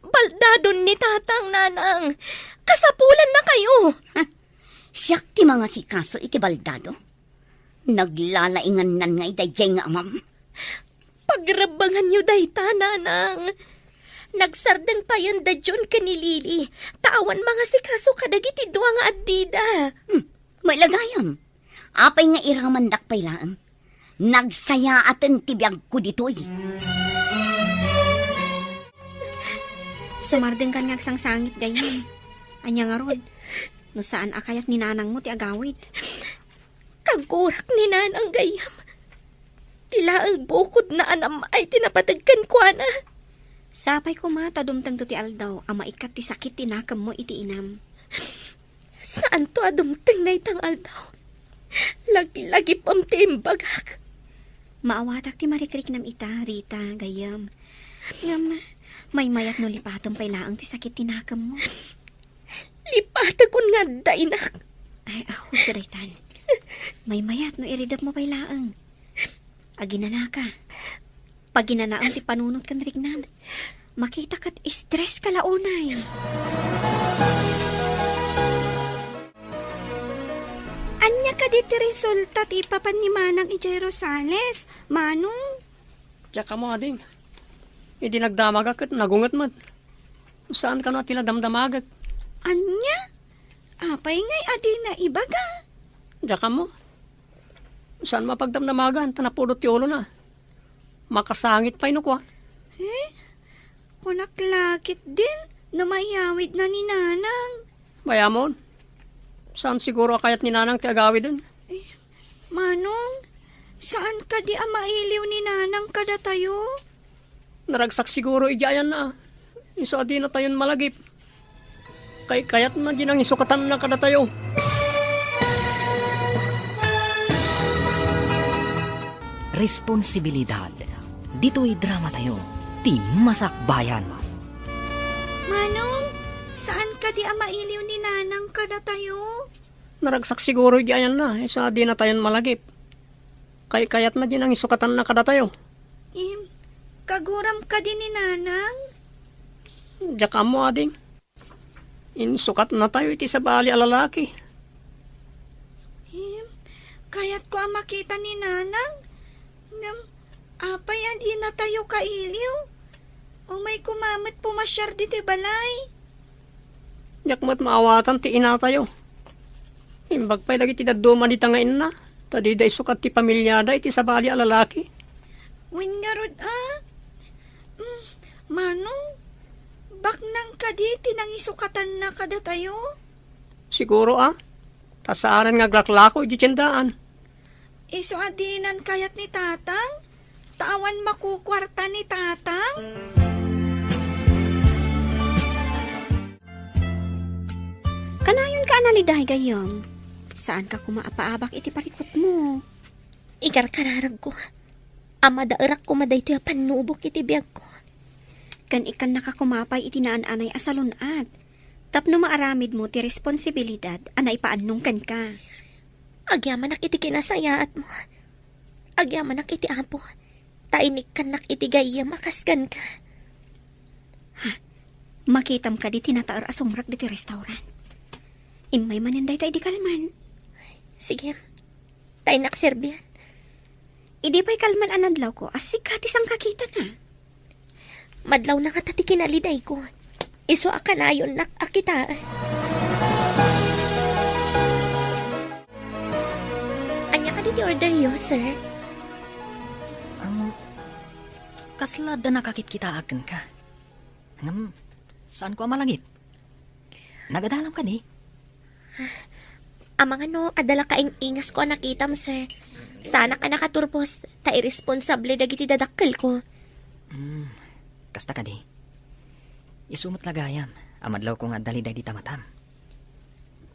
Baldadon ni tatang nanang. Kasapulan na kayo. Siyak ti mga sikaso iti baldado. Naglalaingan nan nga idayjay nga amam. Pagrabangan yu dayta nanang. Nagsardang pa yan da John kanilili. Tawan mga sikaso kadagiti duwa nga addida. May lagayam. Apay nga iramandak pailaan. Nagsaya atin tibiyag ko ditoy. Sumardeng kan ngagsangsangit gayon. Anya nga ron. No saan akayat ni nanang mo ti agawid. Tagurak ni nanang gayam. Tila ang bukod na anam ay tinapatagkan ko na. Sapay ko mata dumtang to ti aldaw, ama ikat ti sakit tinakam mo iti inam. Saan to adumtang na itang aldaw? Lagi-lagi pam ti imbagak. Maawatak ti marikrik nam ita, Rita, gayam. Ngam, may mayat no lipatong pailaang ti sakit tinakam mo. Lipata kun nga dainak. Ay, ahos daraytan. May mayat no iridap mo pailaang. Aginana ka. Pag ginanaang ti panunot kan rignam, makita kat stress ka launay. Anya ka di ti resulta ti papan ni Manang Ijay Rosales, Manong? Tiyak ka mo, ading. Hindi nagdamagak at nagungat man. Saan ka na tinadamdamagak? Anya? Apay ngay adi na ibaga. Tiyak ka mo. Saan mapagdamdamagan? Tanapulot ti ulo na. Makasangit pa inukwa. Kunaklakit din, namayawid na ni Nanang. Bayamon. Saan siguro kayat ni nanang ti agawid dun? Manong, saan ka di mailiw ni Nanang kada tayo? Naragsak siguro ijayan na. Iso adi na tayon malagip. Kayat na ginang isukatan na kada tayo. Responsibilidad. Dito'y drama tayo. Ti Masakbayan. Manong, saan ka di mailiw ni Nanang kada tayo? Naragsak siguro ijayan na. Iso adi na tayon malagip. Kayat na ginang isukatan na kada tayo. Kaguram ka din ni Nanang? Diyak mo ading. Insukat na tayo iti sa bali alalaki. Kaya't ko makita ni Nanang. Apay adi na tayo kailiw. O may kumamit pumasyar di ti balay. Diyak mo't maawatan ti ina tayo. Imbag pa'y lagi ti daduma di tangain na. Tadi da isukat ti pamilyada iti sa bali alalaki. Win nga rod Manong, baknang ka di tinangisukatan na kada tayo? Siguro tasaaran nga glaklako iti tiyandaan. Iso adinan kayat ni Tatang? Tawan makukwarta ni Tatang? Kanayon ka analidahay gayam. Saan ka kumaapaabak iti parikot mo? Igar kararag ko. Ama dairak ko maday ito panubok iti biyag ko. Kan ikan nakakumapay iti naan-anay asalunat. Tapno maaramid mo ti responsibilidad anay paannong kan ka. Agyaman iti kinasayaat mo. Agyaman iti apo. Tainik kanak iti gayam makasgan ka. Makitam ka di tinataar asumrak di ti restaurant. Imay maninday tayo di kalman. Sige. Tainak serbian. Idi pa'y kalman anadlaw ko asikatis ang kakita na. Madlaw na katati kinaliday ko. Iso akanayon nak akitaan. Anya ka diti order yo, sir? Kasla da nakakit kita akin ka. Saan ko malagip? Nagadalam ka ni? Amang adala kaing ingas ko nakitam, sir. Sana ka nakaturpos, ta irresponsable dagiti dadakkel ko. Kasta ka di. Isumot lagayam. Amadlaw ko nga daliday di tamatam.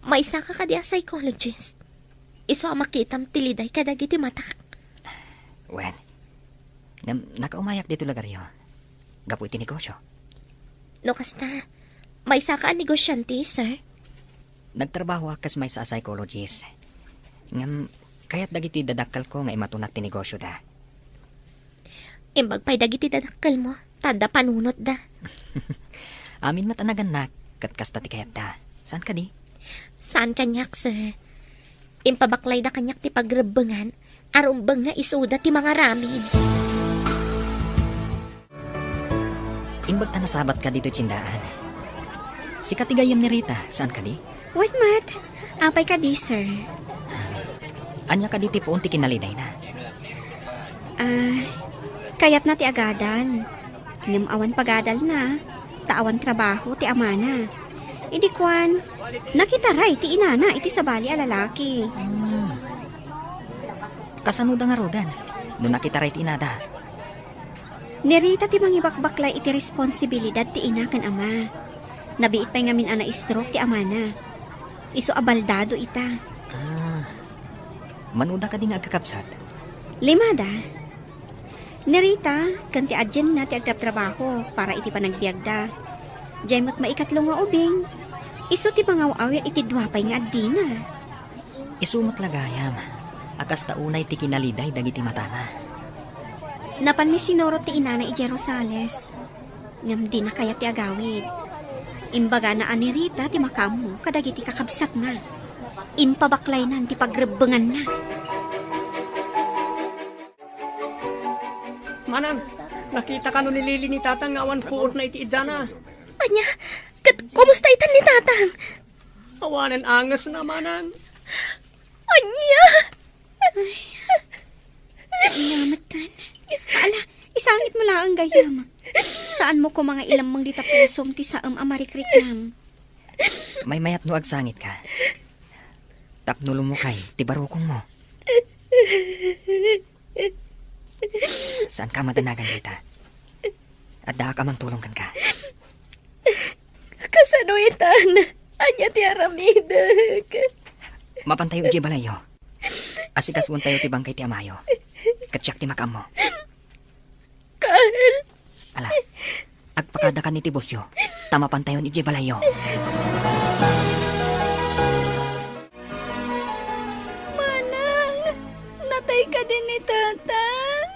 May isa ka kadi a psychologist. Iso makitam tiliday kadagiti matak. Wen, nakaumayak dito lagaryo. Gapu iti negosyo. No kasta, may isa ka negosyante, sir. Nagtrabaho akas may sa psychologist. Ngam, kaya't dagiti dadakal ko nga imatunak ti negosyo da. Imbag pa'y dagiti dadakkel mo, tada panunot da. Amin matanagan na, kat kasta ti kayat da. Saan ka di? Saan kanyak, sir? Impabaklay da kanyak ti pagrebengan, arumbang nga isuda ti mga ramin. Imbag ta nasabat ka dito tsindaan. Si katigayam ni Rita, saan ka di? Wait, Matt. Apay ka di, sir. Anya ka di ti puunti kinaliday na. Kayat na ti agadan. Ngam awan pagadal na. Taawan trabaho ti amana. Idi kwan, nakita ray ti inana iti sabali alalaki. Kasano da nga rodan? No nakita right inada. Nirita ti mangibakbaklay iti responsibilidad ti ina kan ama. Nabiit pa'y ngamin ana stroke ti ama na. Iso abaldado ita. Manuda ka din nga agkakapsat. Limada. Nirita, kanti adyan na ti agtrabaho para iti panagbiagda. Diyay mo't maikatlong nga ubing. Iso ti pangawawi iti duwapay nga addina. Isumot lagayam. Akas taunay ti kinaliday dagiti matana. Napan mi sinoro ti inana iti Rosales. Ngam di na kaya ti agawid. Imbaga na ani Rita ti makamu kadagiti kakabsat na. Impabaklay nan ti pagrebengan na. Manang, nakita ka no ni Lili ni Tatang nga awan puot na iti idana. Anya, kumusta itan ni Tatang? Awanan angas na, Manang. Anya! Inamatan. Ala, isangit mo lang ang gayam. Saan mo ko mga ilang mang dita pusom ti saam amarikrik nam? May mayat no agsangit ka. Tapnulo mo kay, ti barukong mo. Saan ka madanagan dita? At daa ka mang tulungan ka. Kasano itan? Anya ti aramidag. Mapantayo iti balayo. Asikasuan tayo ti bangkay ti amayo. Katsyak ti makam mo. Carl! Ala, agpakada ka ni ti bosyo. Tamapantayon iti balayo. Manang, natay ka din ni Tatang.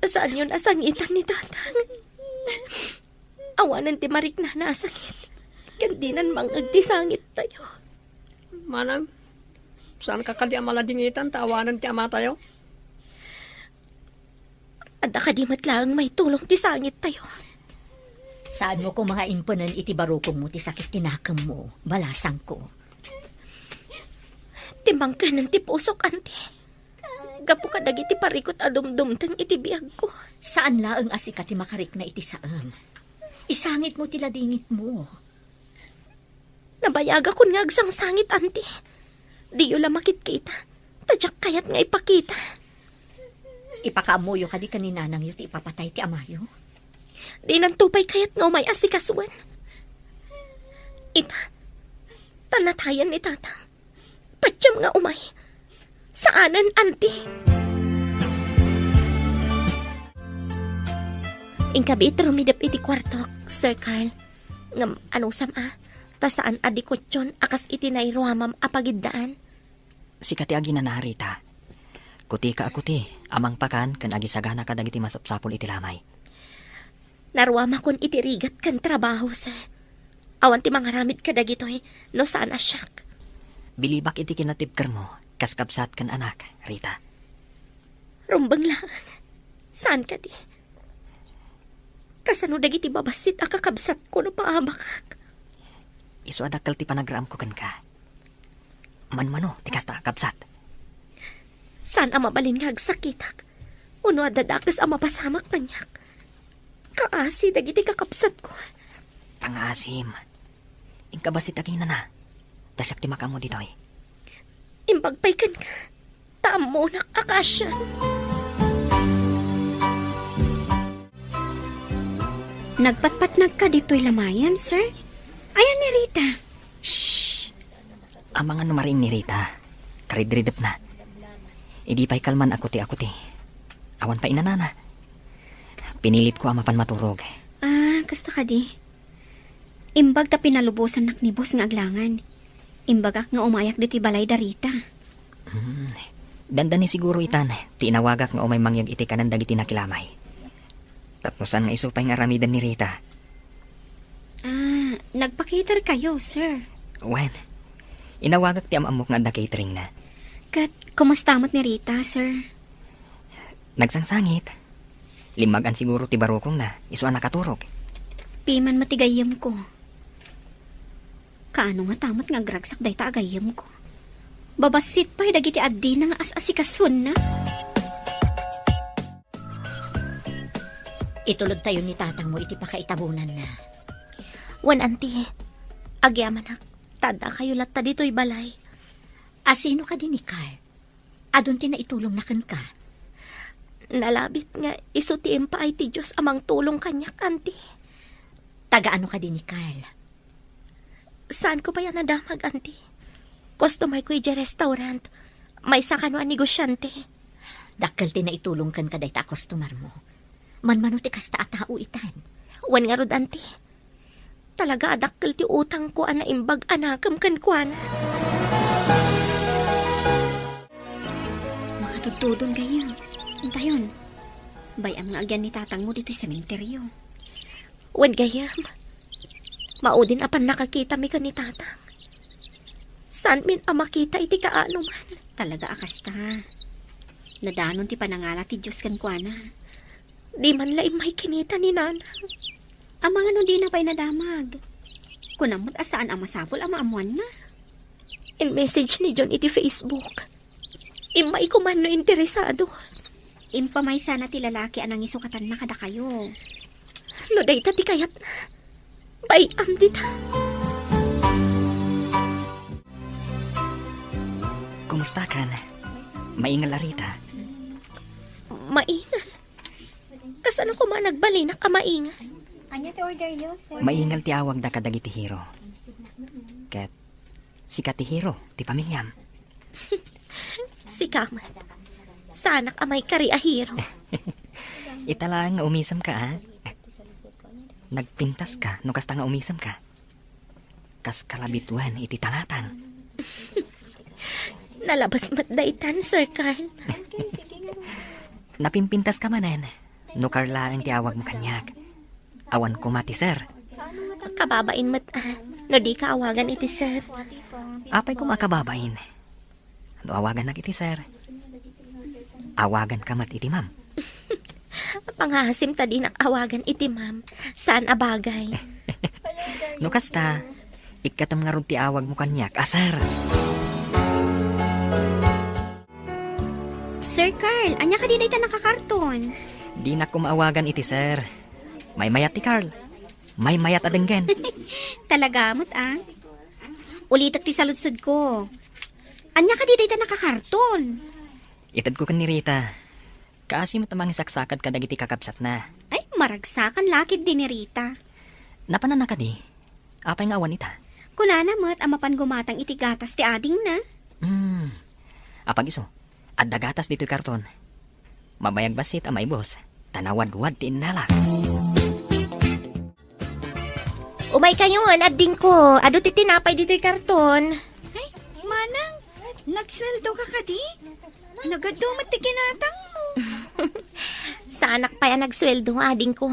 Saan yun asangitan ni Tatang? Awanan ti marik na nasakit. Kandinan mang agtisangit tayo. Manang, saan ka kadi amaladingitan tawanan ti ama tayo? Ada ka di matlaang may tulong ti sangit tayo. Saan mo ko mga imponan iti barukong mo ti sakit tinakam mo, balasang ko. Timbang ka ng ti pusok, ante. Gapo ka dagiti parikot adumdumtang iti biag ko. Saan laang asika ti makarik na iti saan? Isangit mo ti ladingit mo. Nabayaga ko nga agsang sangit, ante. Di yun lang makit-kita. Tadyak kayat nga ipakita. Ipakaamuyo ka di kaninanang yu ti ipapatay ti amayo. Di nang tupay kayat nga umay asikasuan. Ita, tanatayan ni Tatang. Patyam nga umay. Saanan, ante? Ingkabit rumidap iti kwartok, Sir Carl. Ngam, anong sama? Ta saan adikotyon akas iti nairuamam apagiddaan? Sikati agi na narita. Kuti ka akuti, amang pakan kan agi sagana ka dagiti masapsapol iti lamay. Naruama kon iti rigat kan trabaho, sir. Awan ti mangaramid ka dagitoy, no saan asyak. Bilibak iti kinatipker mo, kaskabsat kan anak, Rita. Rumbang lang. Saan ka di? Kasano dagiti babasit akakabsat ko no paabakak. Isu adakal ti panagram ko kan ka. Manmano, ti kasta kabsat. Saan ang mabalin nga agsakitak? Uno adadakas ang mapasamak kanyak. Kaasi dagiti kakabsat ko. Pangasim. Ingkabasit agina na. Tasyak ti makamo ditoy. Imbagpaykan ka. Tamo nak akasya. Nagpatpatnag ka dito'y lamayan, sir? Ayan ni Rita. Shhh! Ang mga numaring ni Rita, karidridap na. Idi pa'y kalman akuti. Awan pa inanana. Pinilit ko ang mapan maturog. Ah, kasta ka di. Imbag ta pinalubusan nak ni boss nga aglangan. Imbagak nga umayak dito'y balay da Rita. Danda ni siguro itan, tinawagak nga umay mangyag iti kanan dagiti nakilamay. Tapnosan nga isupay nga ramidan ni Rita. Ah, nagpakitar kayo, sir. Wen, inawagak ti amamok nga da catering na. Kat, kumustamot ni Rita, sir? Nagsangsangit. Limagan siguro ti barukong na, iso ang nakaturog. Piman matigayam ko. Kaano nga tamot nga gragsak day ta agayam ko. Babasit pa'y dagiti addi na nga as-asikasun na. Itulod tayo ni Tatang mo iti pakaitabunan na. Wan, ante. Agyaman nak. Tada kayo latta dito'y balay. Asino ka din ni Carl? Adun ti na itulong na kan ka. Nalabit nga isutiim pa ay ti Diyos amang tulong kanyak, auntie. Taga-ano ka din ni Carl? Saan ko pa yan nadamag, auntie? Customer ko ija restaurant. May sakano ang negosyante. Dakkel ti na itulong kan ka day ta customer mo. Manmano ti kasta atao itan. Wan nga rod, auntie. Talaga adakkel ti utang ko ana imbag anakam kan kuan. Makatutudon kayo. Intayon. Bayam nga agyan ni tatang mo dito sa sementeryo. Wan gayam. Maudin apan nakakita mi ka ni tatang. Saan min makita iti kaano man? Talaga akas ta. Nadanon ti panangala ti Diyos kan kuana. Di man laim may kinita ni nanang. Amang ano di na pa'y nadamag. Kunamot asaan ang masapol ang maamuan na. In message ni John iti Facebook. Imay ko man no interesado. Impamay sana ti lalaki anang isukatan na kada kayo. No dayta ti kayat na. Bayam dita. Kumusta kan? Maingal Rita. Maingal. Kasano ko man nagbalinak ka maingal? Maingal ti awag da kadagi ti hero. Ket si ti hero ti pamilyam. Si Kamat. Sanak amay kari ahiro. Italang nga umisam ka ha? Nagpintas ka no kasta nga umisam ka. Kas kalabituan iti talatan. Nalabas mat daytan, Sir Carl. Napimpintas ka manen. No Carla ang ti awag mo kanyak. Awan ko mati sir. Kababain mat no di ka awagan iti sir. Apay ko makababain. No awagan na iti sir. Awagan ka mat iti ma'am. Pangahasim ta din ang awagan iti ma'am. Saan abagay? No kasta, ikatam nga ron ti awag mo kanyak, asar. Sir Carl, anya ka di dayta nakakarton. Di na ko maawagan iti sir. May mayat ti Carl. May mayat adenggen. Talagamot Ulitak ti saludsod ko. Anya ka di dayta nakakarton. Itad ko kan ni Rita. Kaasi mo tamang saksakad ka dagiti kakabsat na. Ay, maragsakan lakid din ni Rita. Napanan na ka di. Apay nga awan ita. Kunana mo't amapan gumatang iti gatas ti ading na. Apag iso. At dagatas dito'y karton. Mabayag basit amay boss. Tanawad-wad ti inalak. Umay kayo, ading ko. Ado ti tinapay dito'y karton. Ay, manang, nagsweldo ka ka di? Nagadumat ti kinatang mo. Sa anak pa yan nagsweldo, ading ko.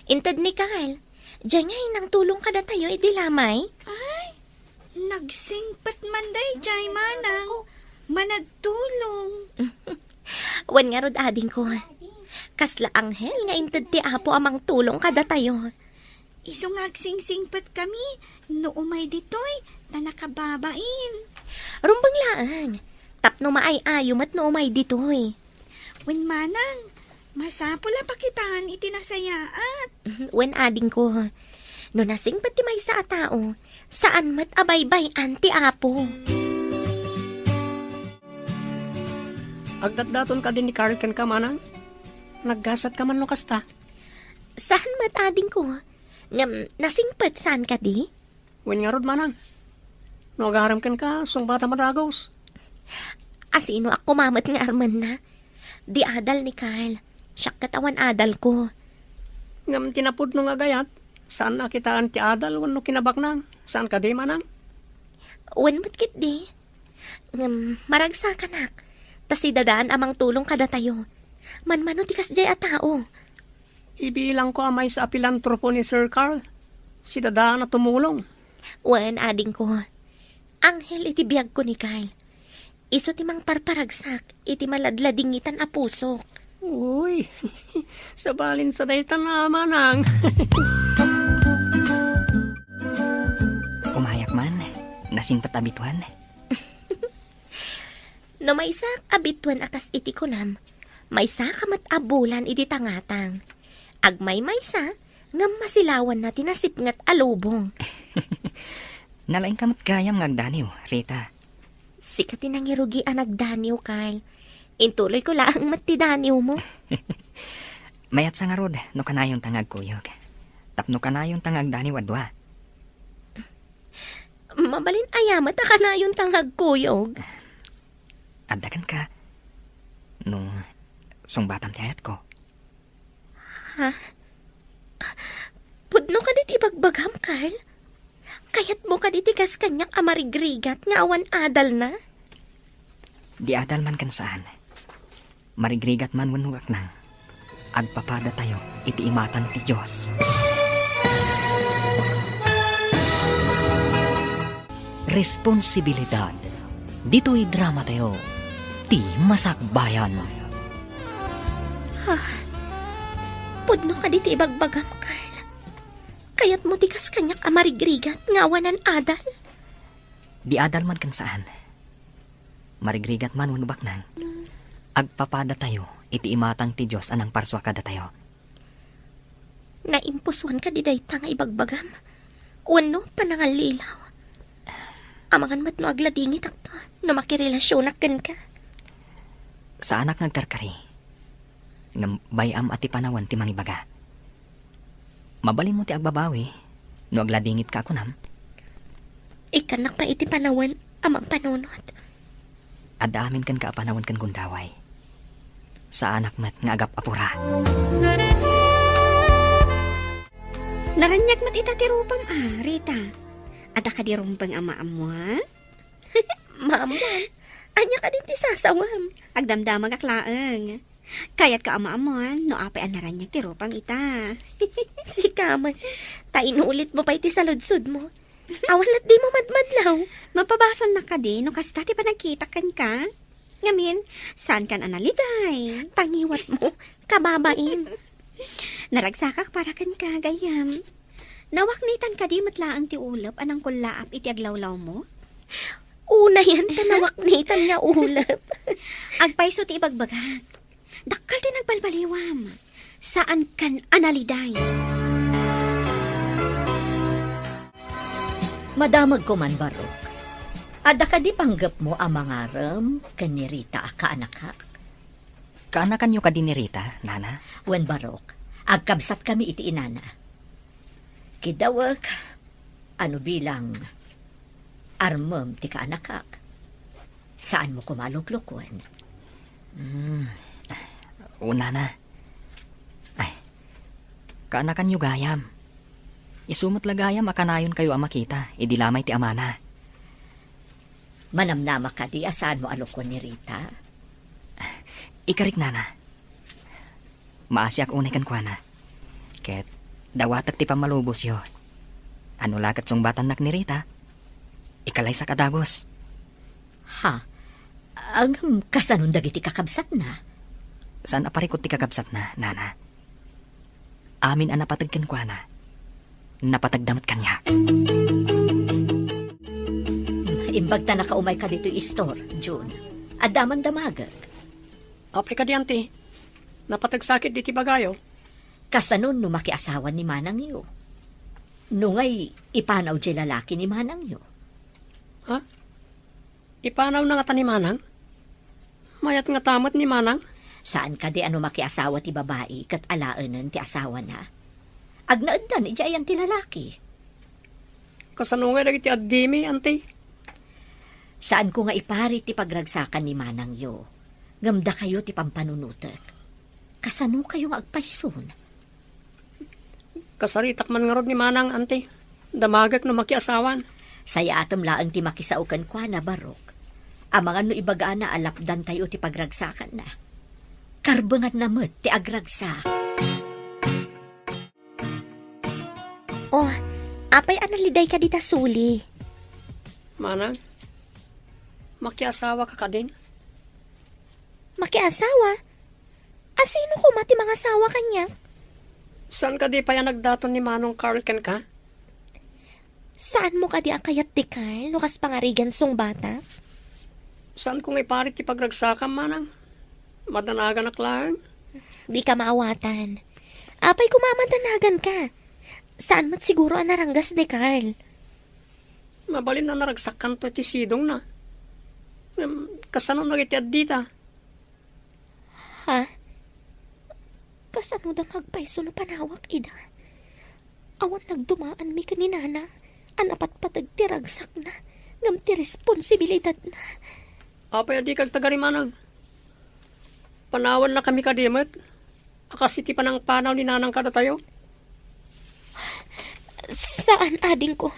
Intad ni Carl. Diyan nga nang tulong ka na tayo, idilamay. Ay, nagsingpat man day, jay manang. Managtulong. Wan nga rod ading ko. Kasla anghel nga intad ti apo amang tulong kada tayo. Iso nga agsingsingpat kami. No umay ditoy, na nakababain. Rumbang laang. Tapno maay ayumat no umay ditoy. Wen manang, masapula pakitaan itinasayaat. Wen ading ko. No nasing pati may sa tao, saan mat abaybay anti apo. Agdatdaton ka din ni Carl kan ka manang. Naggasat ka man no kasta. Saan mat ading ko? Ngam, nasingpat saan ka di? Wen nga rod manang. No agaram kan ka, sung bata madagos. Asino ako mamat nga arman na? Di adal ni Carl. Siyak katawan adal ko. Ngam tinapod no nga gayat. Saan nakitaan ti adal wano kinabak nang? Saan ka di manang? Wen mat kit di? Ngam, maragsa ka nak. Tas idadaan amang tulong kada tayo. Manmano ti kasjay a tao. Ibilang ko amay sa apilantropo ni Sir Carl. Si dadaan na tumulong. Wen ading ko. Anghel iti biyag ko ni Carl. Iso ti mang parparagsak, iti maladladingitan a pusok. Uy, sabalin sa daytan na manang. Umayak man. Nasingpat abituan. No may sak abituan akas iti kunam, may sak kamat abulan iti tangatang. Agmay may sa, ngam masilawan na tinasipngat alubong. Nalaing kamot gayam ngagdaniw, Rita. Sikat tinangirugi anak Daniel, Carl. Intuloy ko lang mati Daniel mo. Mayat sa nga rod, no kanayong tangag kuyog. Tapno kanayong tangag dani wadwa. Mabalin ayamat ka na yung tanghag kuyog. Adagan ka. Nung sungbatan ti ayat ko. Pudno ka dit ibagbagam, Carl. Kayat mo ka ditigas kanyak amarigrigat nga awan adal na. Di adal man kan saan. Marigrigat man wanugak nang. Agpapada tayo iti imatan ti Diyos. Responsibilidad. Dito'y drama tayo. Ti Masakbayan. Pudno ka dit ibagbagam, Carl. Kayat mo tigas kanyak amarigrigat nga awanan adal. Di adal man kan saan. Marigrigat man wanubak nang. Agpapada tayo iti imatang ti Diyos anang parswa kada tayo. Naimpuswan ka di dayta nga ibagbagam. Wano panangalilaw. Amangan mat no agladingit akto. No makirelasyonak kan ka. Sa anak nagkarkari. Ngam bayam ati panawan ti mangibaga. Mabalin mo ti agbabawi. No agladingit ka kunam. Ikanak pa iti panawan amang panunod. Adaamin kan ka panawan kan gundaway. Sa anak mat nga agap apura. Naranyag mat ita ti rupang Rita. Ada ka di rumpang ama-amuan? Maamuan, anya ka din ti sasawam. Agdamdamag aklaeng. Kayat ka ama-amuan, no apay an naranyag ti rupang ita. Si Kaman, tainulit mo pa iti saludsud mo. Awalat di mo madmadlaw. Mapabasan na ka di, no kasta ti pa nagkita kan ka? Ngamin, saan kan analiday? Tangiwat mo, kababain. Naragsakak para kan ka, gayam. Nawaknitan ka di matlaang ti ulap, anang kulaap iti aglawlaw mo? Una yan, tanawaknitan nga ulap. Agpaiso ti ibagbagak. Dakkal ti nagbalbaliwam. Saan kan analiday? Madamag ko man, Barok. Ada ka di panggap mo ang mga ram kanirita ka anakak. Kaanakan nyo ka din ni Rita, nana? Wen Barok, agkabsat kami iti inana. Kidawak, ano bilang armam ti ka anakak. Saan mo kumaluglukwan? Una na. Ay, kaanakan nyo gayam. Isumot lagayam akanayon kayo ang makita, idilamay ti amana. Manamnama ka di asaan mo alukwan ni Rita? Ikarik nana. Maasyak unay kan kwa na. Ket, dawatak ti pamalubos yo. Ano lakat sungbatan nak ni Rita? Ikalay sa kadagos. Ha? Ang kasanong dagiti kakabsat na? Saan aparikot ti kakabsat na, nana? Amin ang napatag kan kwa na. Napatagdamat kanya. Imbag ta nakaumay ka dito istor, June. Adaman damagag. Apre ka di, auntie. Napatagsakit di ti bagayo. Kasanon no makiasawan ni Manang yo. Nungay ipanaw di lalaki ni Manang yo. Ha? Ipanaw na nga ta ni Manang? Mayat nga tamat ni Manang? Saan ka di ano makiasawa ti babae kat alaanan ti asawa na? Agnaaddan iti ayan ti lalaki. Kasanungay lagi ti addimi, auntie. Saan ko nga ipari ti pagragsakan ni Manang yo? Ngamda kayo ti pampanunutek. Kasano kayo nga agpahison? Kasaritak man nga rod ni Manang, auntie. Damagak no makiasawan. Saya atam laang ti makisaukan kwa na, Barok. Amangan no ibagaan na alapdan tayo ti pagragsakan na. Karbangan namot ti agragsak. Oh, apay analiday ka dita suli. Manang, makiasawa ka din. Makiasawa? Asino ko mati mga asawa kanya? Saan ka di pa yan nagdaton ni Manong Carl ken ka? Saan mo ka di akayat ti Carl? Nukas pangarigan song bata? Saan kong iparit ti pagragsakam, Manang? Madanagan aklaan. Di ka maawatan. Apay kumamadanagan ka. Saan mat siguro ang naranggas ni Carl? Mabalin na naragsakan to ti sidong na. Kasano nagitiad dita? Ha? Kasano da magpaiso no panawak, ida? Awan nagdumaan mi kaninana, anapat patagtiragsak na, ngam ti responsibilidad na. Apay di kag tagarimanag. Panawan na kami kadimot. Akasi ti panang panaw ni nanang kada tayo. Saan, ading ko?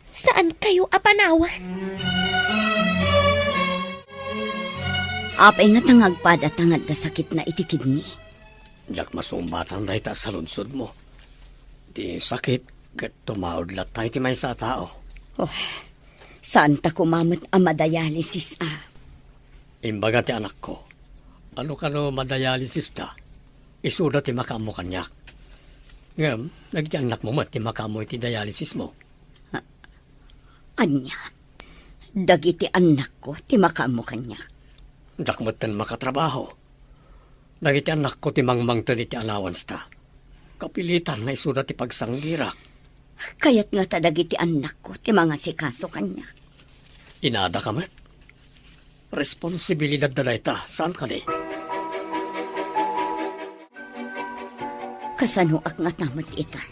Saan kayo apanawan? Apay nga tangagpad at tangad da sakit na itikid ni. Jak masumbatan dahi ta sa lunsod mo. Di sakit, kat tumaudlat tayo ti may sa tao. Saan ta kumamot ang madayalisis Imbaga ti anak ko, ano ka no madayalisis ta? Isuda ti makamo kanyak. Ngam, nagti anak mo mat ti makamo iti dialysis mo. Anya, dagiti anak ko, ti makamo kanya. Dakmatan makatrabaho. Dagiti anak ko ti mangmangtan iti allowance ta. Kapilitan na isuda ti pagsanggirak. Kaya't nga ta dagiti anak ko, ti mga sikaso kanya. Inada ka mat. Responsibilidad na ta. Saan ka di? Kasano ak nga tamat itan.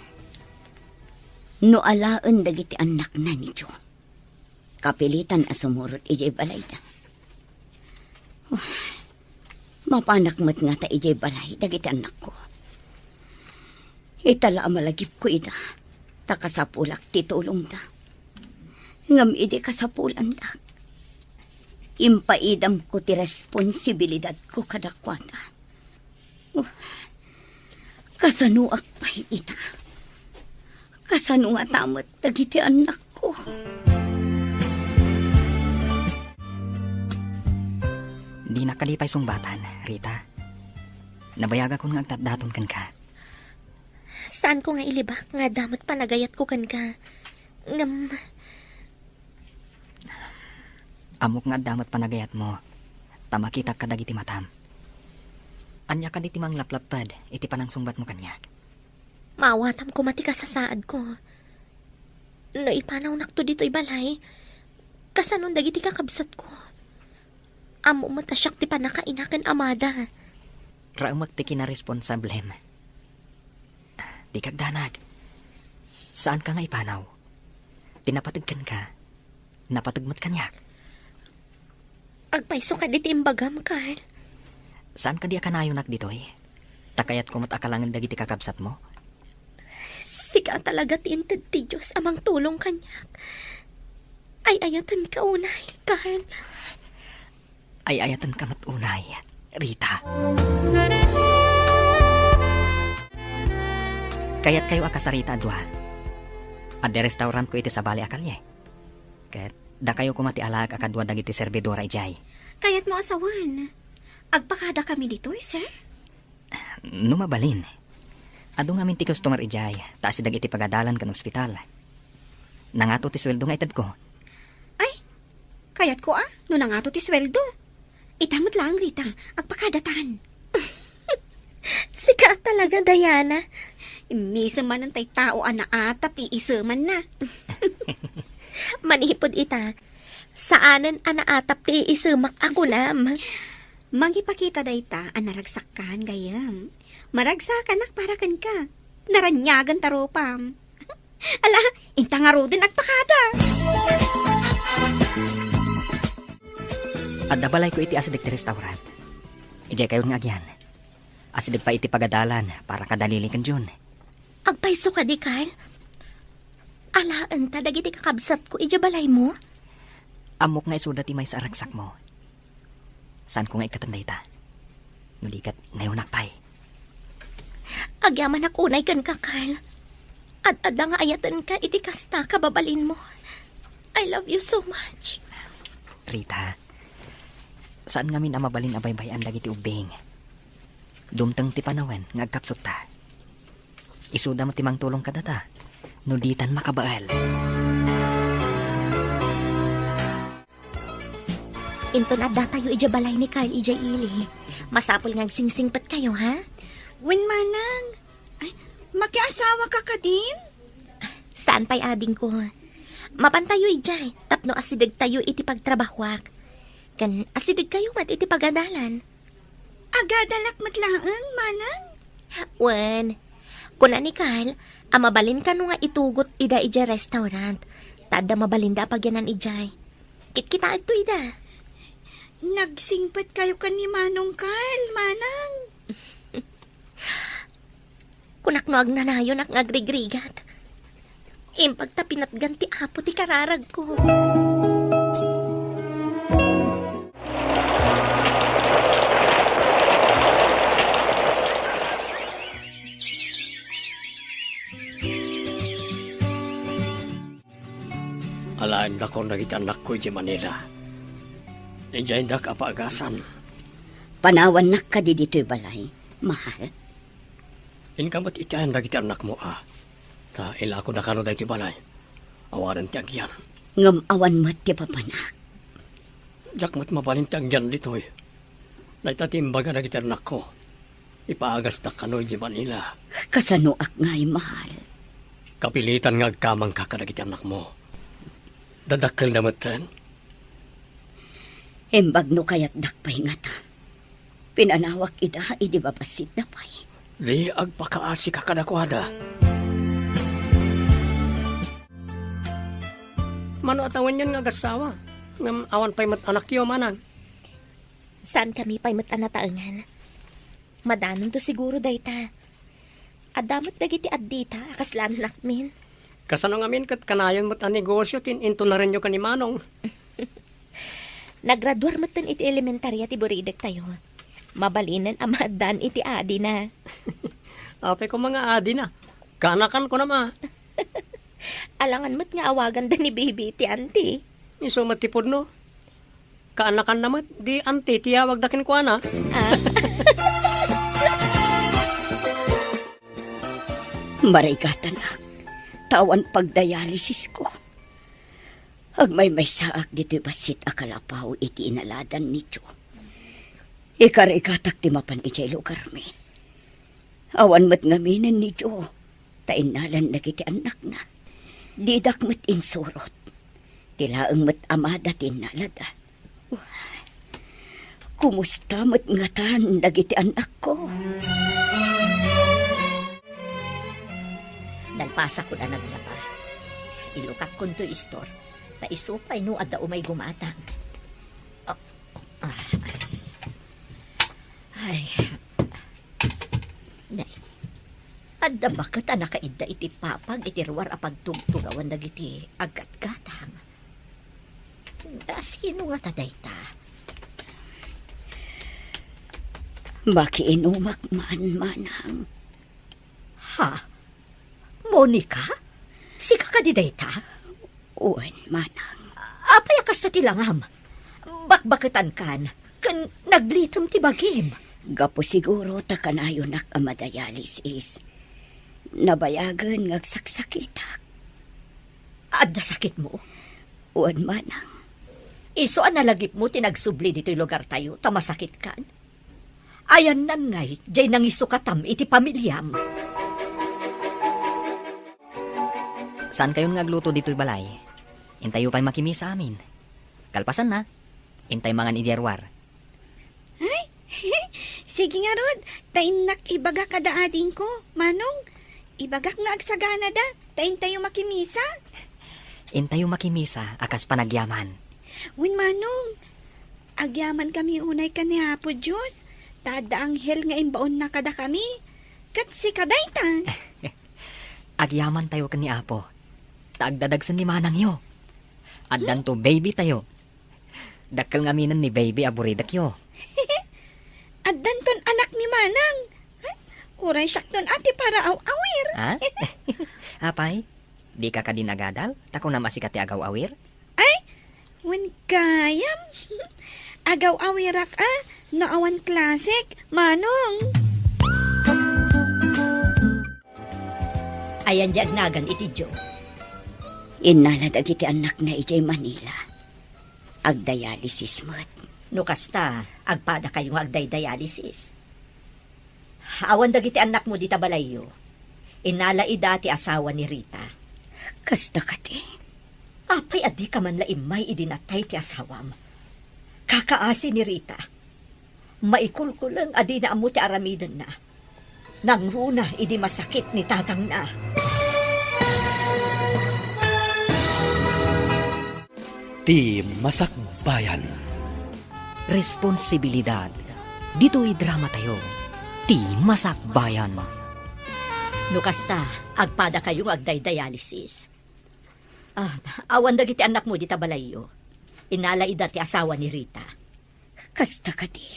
No alaan dagiti anak na ni Jo. Kapilitan asumurot ijay balay da. Mapanak mat nga ta ijay balay dagiti anak ko. Itala amalagip ko ida. Takasapulak titulong da. Ngam ide kasapulan da. Impaidam ko ti responsibilidad ko kadakwata. Kasanuak pa ita. Kasano nga tamat dagiti anak ko. Di nakalipay sungbatan, Rita. Nabayaga ko nga agtatdaton kan ka. Saan ko nga ilibak nga damat panagayat ko kan ka? Ngam, Amok nga damat panagayat mo. Tamakita ka dagiti matam. Anya ka di timang laplapad, iti panang sungbat mo kanya. mawatam ko mati ka sa saad ko. No ipanaw nakto dito ibalay, kasanon dagiti kakabsat ko. Amo matasyak ti panakainakan amada. Raumak ti kinaresponsablem. Di kagdanag. Saan ka nga ipanaw? Tinapatagkan ka. Napatagmat kanya. Agpaiso ka diti imbagam, Carl. Saan ka di akanayonak dito eh? Takayat ko matakalangan dagiti kakabsat mo? Sika talaga tinted ti Diyos amang tulong kanya. Ay ayatan ka unay, Carl. Ay ayatan ka matunay, Rita. Kayat kayo akasarita adwa. Ade restaurant ko iti sa bali akalye. Kat da kayo kumati alag akadwa dagiti serbidora ijay. Kaya't mo asawan. Agpakada kami dito sir. Numabalin. Ado nga minti customer ijay, taas dag iti pagadalan kan ospital. Nangato ti sweldo nga itad ko. Ay, kayat ko no nangato ti sweldo. Itamot lang, Rita. Agpakadatan. Sika talaga, Diana. Misa man ang tay tao na atap iisaman na. Manipod ita. Saanan anaatap ti isumak ako nam. Mangipakita dayta ang naragsakan gayam. Maragsakan para kan ka. Naranyagan taropam. Ala, inta nga ro din agpakada. At dabalay ko iti asidig ti restaurant. Ijay kayo nga agyan. Asidig pa iti pagadalan para kadaliling kan June. Agpaiso ka di, Carl. Alaan ta dagiti kakabsat ko ijabalay mo. Amok nga isuda ti may sa aragsak mo. Saan ko nga ikatanday ta? Nulikat ngayon nakpay. Agyaman akunay kan ka, Carl. At adda nga ayatan ka iti kasta kababalin mo. I love you so much. Rita, saan nga min amabalin abay-bayan dagiti ubing? Dumtang ti panawen nga agkapsot ta. Isuda mo timang tulong ka data. Nuditan makabaal. Inton adda tayo ijabalay ni Carl ijay ili. Masapol nga singsingpat kayo, ha? Wen manang, ay, makiasawa ka ka din? Saan pa'y ading ko? Mapantayo ijay, tapno asidag tayo iti pagtrabahwak. Kan asidig kayo mat iti pagadalan. Agadalak matlaang, manang. Wen, kuna ni Carl, mabalin ka no nga itugot ida ija restaurant. Tada mabalinda pagyanan ijay. Kit-kita agto ida. Nagsingpat kayo kan ni Manong Carl, manang. Kunak no agnanayon ak ngagrigrigat. Impagta pinatgan ti apo ti kararag ko. Alaan da ko nagiti anak ko di Manila. Diyan da kapaagasan. Panawan nak ka di dito'y balay. Mahal. Inkamot itiyan nagiti anak mo Ta ila ko nakano da iti balay. Awaran ti agyan. Ngam awan mat ti papanak. Jak mo't mabalin ti agyan dito'y. Naitatimbaga nagiti anak ko. Ipaagas da kano di Manila. Kasano ak nga'y mahal. Kapilitan nga agkamang kakanagiti anak mo. Dadakkel na matan. Embag no kayat dakpay nga ta. Pinanawak ida, idi babasit na pay. Di agpakaasi ka kadakwada. Mano atawan yan nga gasawa. Ngam awan pa'y mat anak yo manang. Saan kami pa'y matanataangan? Madanon to siguro dayta. Adamat dagiti addita, akaslan nakmin. Kasano ngamin kat kanayon mo't ang negosyo into na rin yung kanimanong. Nagraduar matan iti elementary at iburidag tayo. Mabalinan amadan iti adi na. Ape ko mga adi na. Kanakan ko na ma. Alangan mo't nga awagan da ni baby iti auntie. Miso matipod no. Kaanakan naman, di ante, tiyawag dakin ko na. Marigatan ak. Tawan pagdialysis ko. Agmay may saak dito'y basit akalapaw iti inaladan ni Jo. Ikar-ikatak ti mapan ijay lugar mi. Awan mat ngaminan ni Jo. Tainalan nagiti anak na. Didak mat insurot. Tilaang mat amada tinalada. Kumusta mat ngatan nagiti anak ko? Nalpasa ko na naglaba. Ilukat ko to istor. Naisupay no at umay gumatang. Ay. Nay. Adda bakit nakaida iti papag iti ruwar apagtugtugawan dagiti agat-gatang. Sino nga tadayta? Makiinumak man manang. Ha? Monica? Si kakadidayta? Uwan manang. Apay akas na tilangam. Bakbakitan kan. Kan naglitam ti bagim. Gapo siguro takanayon nak amadayalis. Nabayagan ngagsaksakitak. Adda sakit mo? Uwan manang. Iso an nalagip mo tinagsubli dito'y lugar tayo, tamasakit kan. Ayan nanay, jay nang isukatam iti pamilyam. Saan kayo ngagluto dito'y balay? Intayo pa'y makimi sa amin. Kalpasan na. Intay mangan ijerwar. Sige nga Rod, tainak ibaga kada ading ko. Manong, ibagak nga agsagana da, tain tayo makimisa. Intayo makimisa, akas panagyaman. Win Manong, agyaman kami unay ka ni Hapo Diyos. Tada anghel nga imbaon na kada kami. Kat si kadaytan. Agyaman tayo kan ni Apo. Taagdadagsan ni manang yo. Addan to baby tayo. Dakkel ngaminan ni baby aburidak yo. Addan ton anak ni Manang. Uray siyak ton ati para aw-awir. Ha? Apay, di ka kadinagadal? Tako na masikat ti agaw awir? Ay, wen kayam. Agaw-awirak naawan klasik, Manong. Ayan dyan nagan iti Jo. Inalad agiti anak na ijay Manila. Agdialysis mo't. No kasta, agpada kayong agday-dialysis. Awan dagiti anak mo di tabalayo. Inala idati asawa ni Rita. Kasta kati. Apay adi ka man laimay idinatay ti asawam. Kakaasi ni Rita. Maikulkulang adi na amo ti aramidan na. Nang runa, idi masakit ni tatang na. Ti Masakbayan. Responsibilidad. Dito'y drama tayo. Ti Masakbayan. No kasta, agpada kayong agday-dialysis. Awan dagiti anak mo di tabalayo. Inalaida ti asawa ni Rita. Kasta ka di.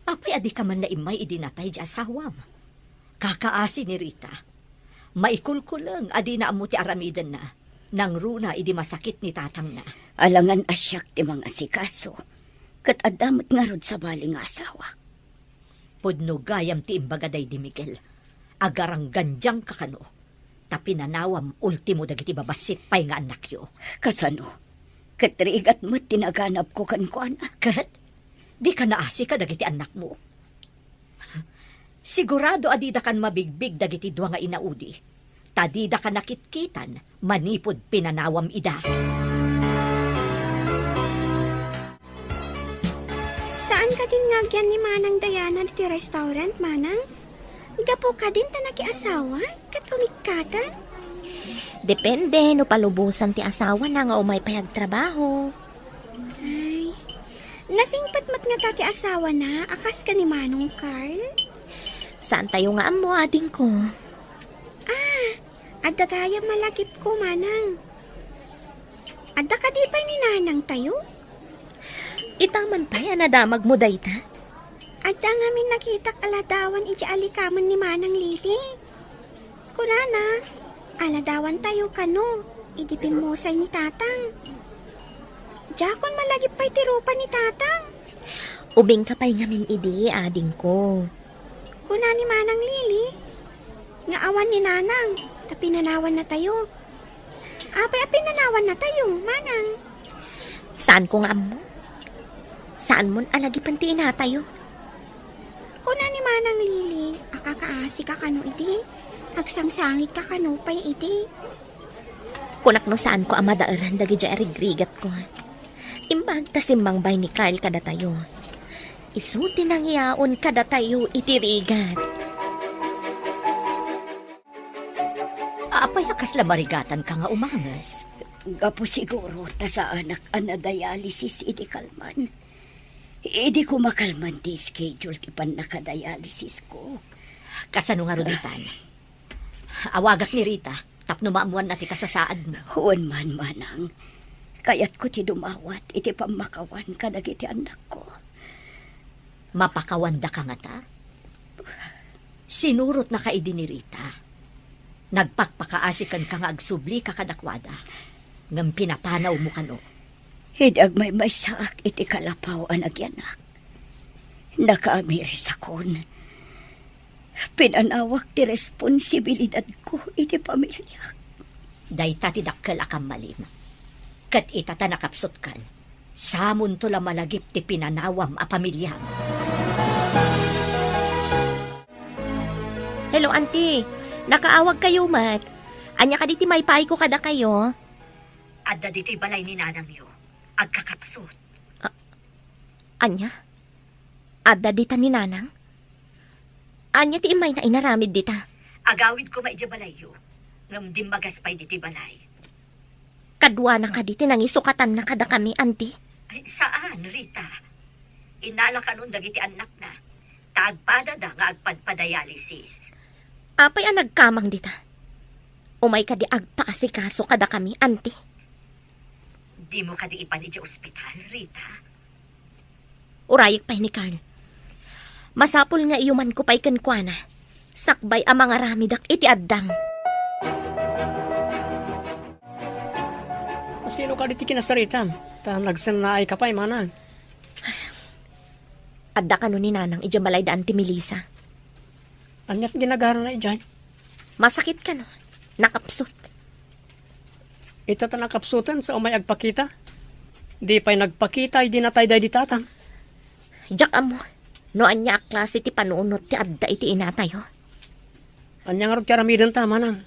Apay adi ka man na imay idinatay di asawam. Kakaasi ni Rita. Maikulkulang adi na amo ti aramidan na. Nang runa idi masakit ni tatang na. Alangan asyak ti mga sikaso. Kat adamot nga rod sa baling asawa. Pudno gayam ti imbagaday di Miguel. Agarang ganjang kakano. Tapinanawam ultimo dagiti babasit pay nga anak yo. Kasano? Katrigat mo tinaganap ko kankwana. Kat, di ka naasi ka dagiti anak mo. Sigurado adida kan mabigbig dagiti dua nga inaudi. Tadida ka nakitkitan, manipod pinanawam ida. Saan ka din ngagyan ni Manang Diana ti restaurant, Manang? Gapo ka din ta nakiasawa? Kat kumikatan? Depende no palubusan ti asawa na nga umay payagtrabaho. Ay, nasingpat mat nga ta ti asawa na, akas ka ni Manong Carl? Saan tayo nga amo, ading ko? Adda gaya malagip ko, Manang. Adda ka di pa ni Nanang tayo? Itaman pa yan, nadamag mo dayta. Adda nga min nakitak aladawan iti alikaman ni Manang Lili. Kunana, aladawan tayo kano, idipin mo say ni Tatang. Jakon malagip pa'y tirupa ni Tatang. Ubing ka pa'y ngamin idi, ading ko. Kuna ni Manang Lili, nga awan ni Nanang, tapinanawan na tayo. Apay pinanawan na tayo, Manang. Saan ko nga amo? Saan mon alagi panti inatayo? Kuna ni Manang Lili, akakaasi ka kano iti, agsangsangit ka kano pa'y iti. Kunak no saan ko amadaaran dagi dya erigrigat ko. Imbag tasimbang bay ni Carl kada tayo. Isuti nang yaon kada tayo itirigat. Apay akas lamarigatan ka nga umangas. Gapo siguro ta sa anak anadialysis iti kalman. Idi ko makalman ti schedule ti pan nakadialysis ko. Kasano nga ruditan? Awagak ni Rita, tapno maamuan na ti kasasaad mo. Huwan man Manang. Kayat ko ti dumawat iti pamakawan ka dagiti anak ko. Mapakawanda ka nga ta? Sinurot na kaidi ni Rita. Nagpakpakaasikan ka nga agsubli ka kadakwada. Ngam pinapanaw mo kano. Hidag may saak iti kalapaw ang agyanak. Nakaamiris akon. Pinanawak ti responsibilidad ko iti pamilya. Dayta ti dakkel akam malim. Kat itata nakapsot kan. Samon to la malagip ti pinanawam a pamilya. Hello, auntie. Nakaawag kayo, mat. Anya ka diti may pay ko kada kayo. Adda dito'y balay ni nanang yo. Agkakapsot. Anya? Adda dita ni nanang? Anya ti imay na inaramid dita. Agawid ko maidya balay yo. Ngam dimbagas pa'y dito'y balay. Kadwa na ka diti nang isukatan na kada kami, auntie. Ay, saan, Rita? Inala ka nun dagiti anak na. Taagpada da nga agpadpadialysis. Apay ang nagkamang dita. Umay ka di agpaasikaso kada kami, auntie. Di mo ka di ipan iti ospital, Rita? Urayik pa'y ni Carl. Masapul nga iyuman ko pa'y kankwana. Sakbay ang mga ramidak iti addang. Sino ka diti kinasaritan? Ta nagsanay ka pa, Manang. Adda ka no ni nanang ija balay daan ti Melissa. Anyat ginagaro na ijay. Masakit ka no. Nakapsot. Ito ta nakapsutan sa umay agpakita. Di pa'y nagpakita, di natay day di tatang. Jak amo. No anya klase ti panunot ti adda iti inatayo. Anyang arot karamidan ta, Manang.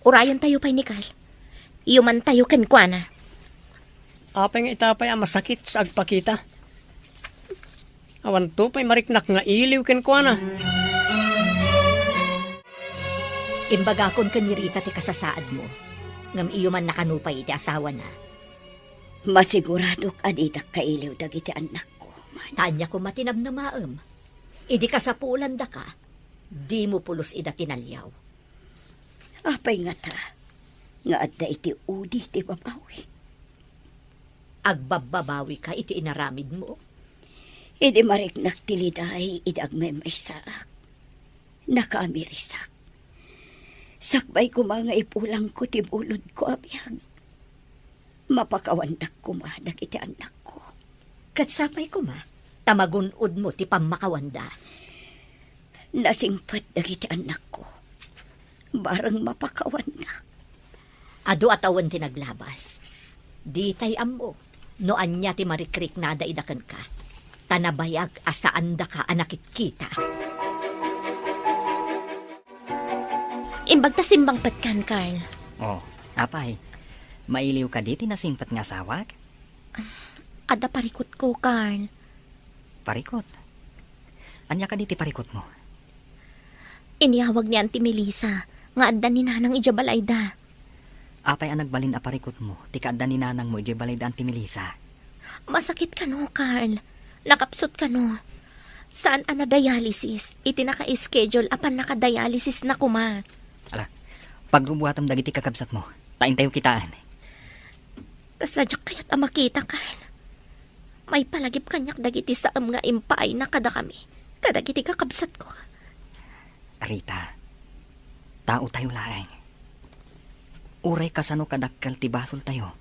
Urayon tayo pa'y ni Carl. Iyuman tayo kankwana. Apay nga itapay ang masakit sa agpakita. Awan to pa'y mariknak nga iliw ken ko na. Imbaga kon ka ni Rita ti kasasaad mo. Ngam iyo man nakanupay iti asawa na. Masigurado ka ditak kailiw dagiti anak ko. Tanya ko matinab na maem. Idi kasapulan da ka, di mo pulos ida tinalyaw. Apay nga ta, nga adda iti udi ti babawi. Agbababawi ka iti inaramid mo. Idi mariknak tiliday idag may saak. Nakaamirisak. Sakbay ko mga ipulang ko ti bulod ko abiyag. Mapakawandak ko madag iti anak ko. Katsapay ko ma, tamagunod mo ti pamakawanda. Nasingpat dagiti anak ko. Barang mapakawandak. Ado atawan ti naglabas. Di tay ammo, noan niya ti marikrik nada idakan ka. Tanabayag asaan da ka anakit kita. Imbag ta simbang patkan, Carl. Oh, apay. Mailiw ka di tinasingpat nga sawag? Ada parikot ko, Carl. Parikot. Anya ka di ti parikot mo? Iniyawag ni Auntie Melissa nga adda ni Nanang ijabalayda. Apay ang nagbalin a parikot mo, ti kaadda ni nanang mo ijabalay da Auntie Melissa. Masakit ka no, Carl. Nakapsot ka no. Saan ana dialysis? Iti naka-schedule apan naka-dialysis na kuma. Ala, pagrubuhatam dagiti kakabsat mo, tain tayo kitaan. Kasladyak kayat ang makita, Carl. May palagip kanyak dagiti sa nga impay na kada kami. Kadagiti kakabsat ko. Rita, tao tayo laeng. Uray kasano kadakkel ti basol tayo.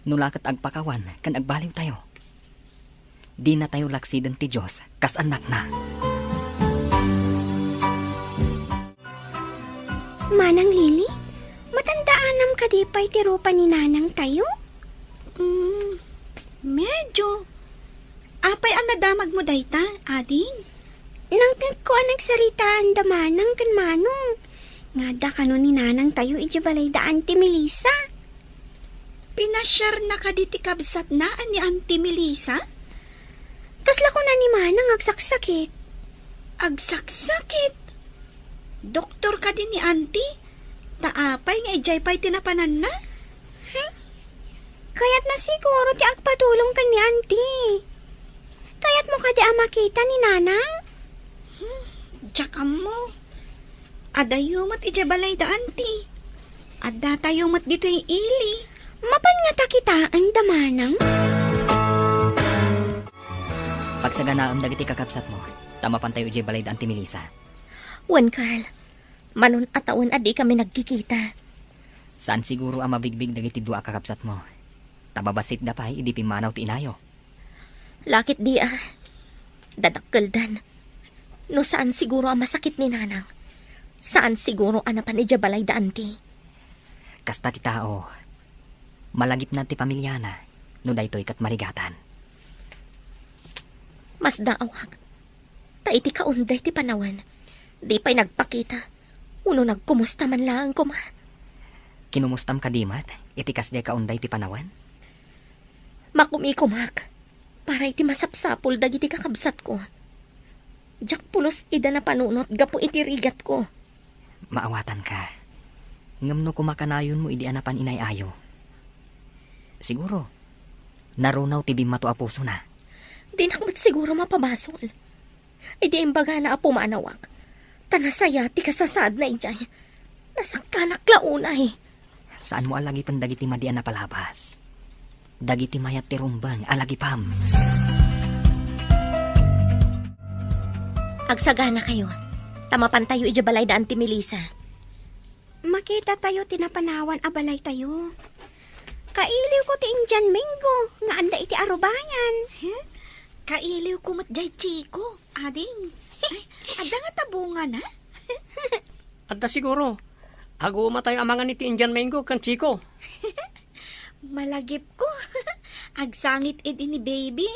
Nulakat agpakawan kan agbaliw tayo. Di na tayo laksiden ti Diyos kas anak na. Manang Lili, matandaanam ka di pa'y tirupa ni Nanang tayo? Medyo. Apay ang nadamag mo dayta, ading? Nang ko nagsaritaan da Manang kan Manong. Nga da kano ni Nanang tayo ijabalay da Auntie Melissa. Pinasyar na ka di ti kabsat na ni Auntie Melissa? Kasla ko na ni Manang agsaksakit. Agsaksakit. Doktor ka din ni Auntie? Taapay nga ijay pa'y tinapanan na? Kaya't na siguro ti agpatulong ka ni Auntie. Kaya't mo ka di makita ni Nanang? Tsaka mo. Adayo mat ijabalay da Auntie. Adda tayo mat dito yung ili. Mapan nga takitaan da Manang? Pagsaganaam dagiti kakabsat mo, tama pan tayo ijabalay da Auntie Melissa. Wan, Carl. Manon atawan adi kami nagkikita. Saan siguro ang mabigbig dagiti dua kakabsat mo? Tababasit da pa'y idi pimanaw ti inayo. Lakit di dadakkeldan. No saan siguro ang masakit ni Nanang? Saan siguro anapan ijabalay da Auntie? Kasta ti tao, malagip na ti pamilyana, no daytoy kat marigatan. Mas daawag. Ta iti kaunday ti panawan. Di pa'y nagpakita. Uno nagkumusta man lang ko ma. Kinumustam ka dimat, itikas di kaunday ti panawan? Makumikumak. Para iti masapsapol dagiti kakabsat ko. Jak pulos ida na panunot gapo iti rigat ko. Maawatan ka. Ngam no kumakanayon mo idi anapan inay-ayo. Siguro, narunaw ti bimato a puso na. Di nakmat siguro mapabasol. Idi imbaga na apo manawag. Tanasaya ti kasasad na ijay. Nasaktanak launay. Saan mo alagi pandagiti madian na palabas? Dagiti mayat ti rumbang alagi pam. Agsagana kayo. Tamapan tayo ijabalay da Auntie Melissa. Makita tayo tinapanawan abalay tayo. Kailiw ko ti Indian Mingo nga anda iti arubayan. Kailiw kumot jay chiko, ading. Ay, adda nga tabunga na? Adda siguro. Aguma tayo amangan ni ti Indian Mango kan Chico. Malagip ko. Agsangit edi ni baby.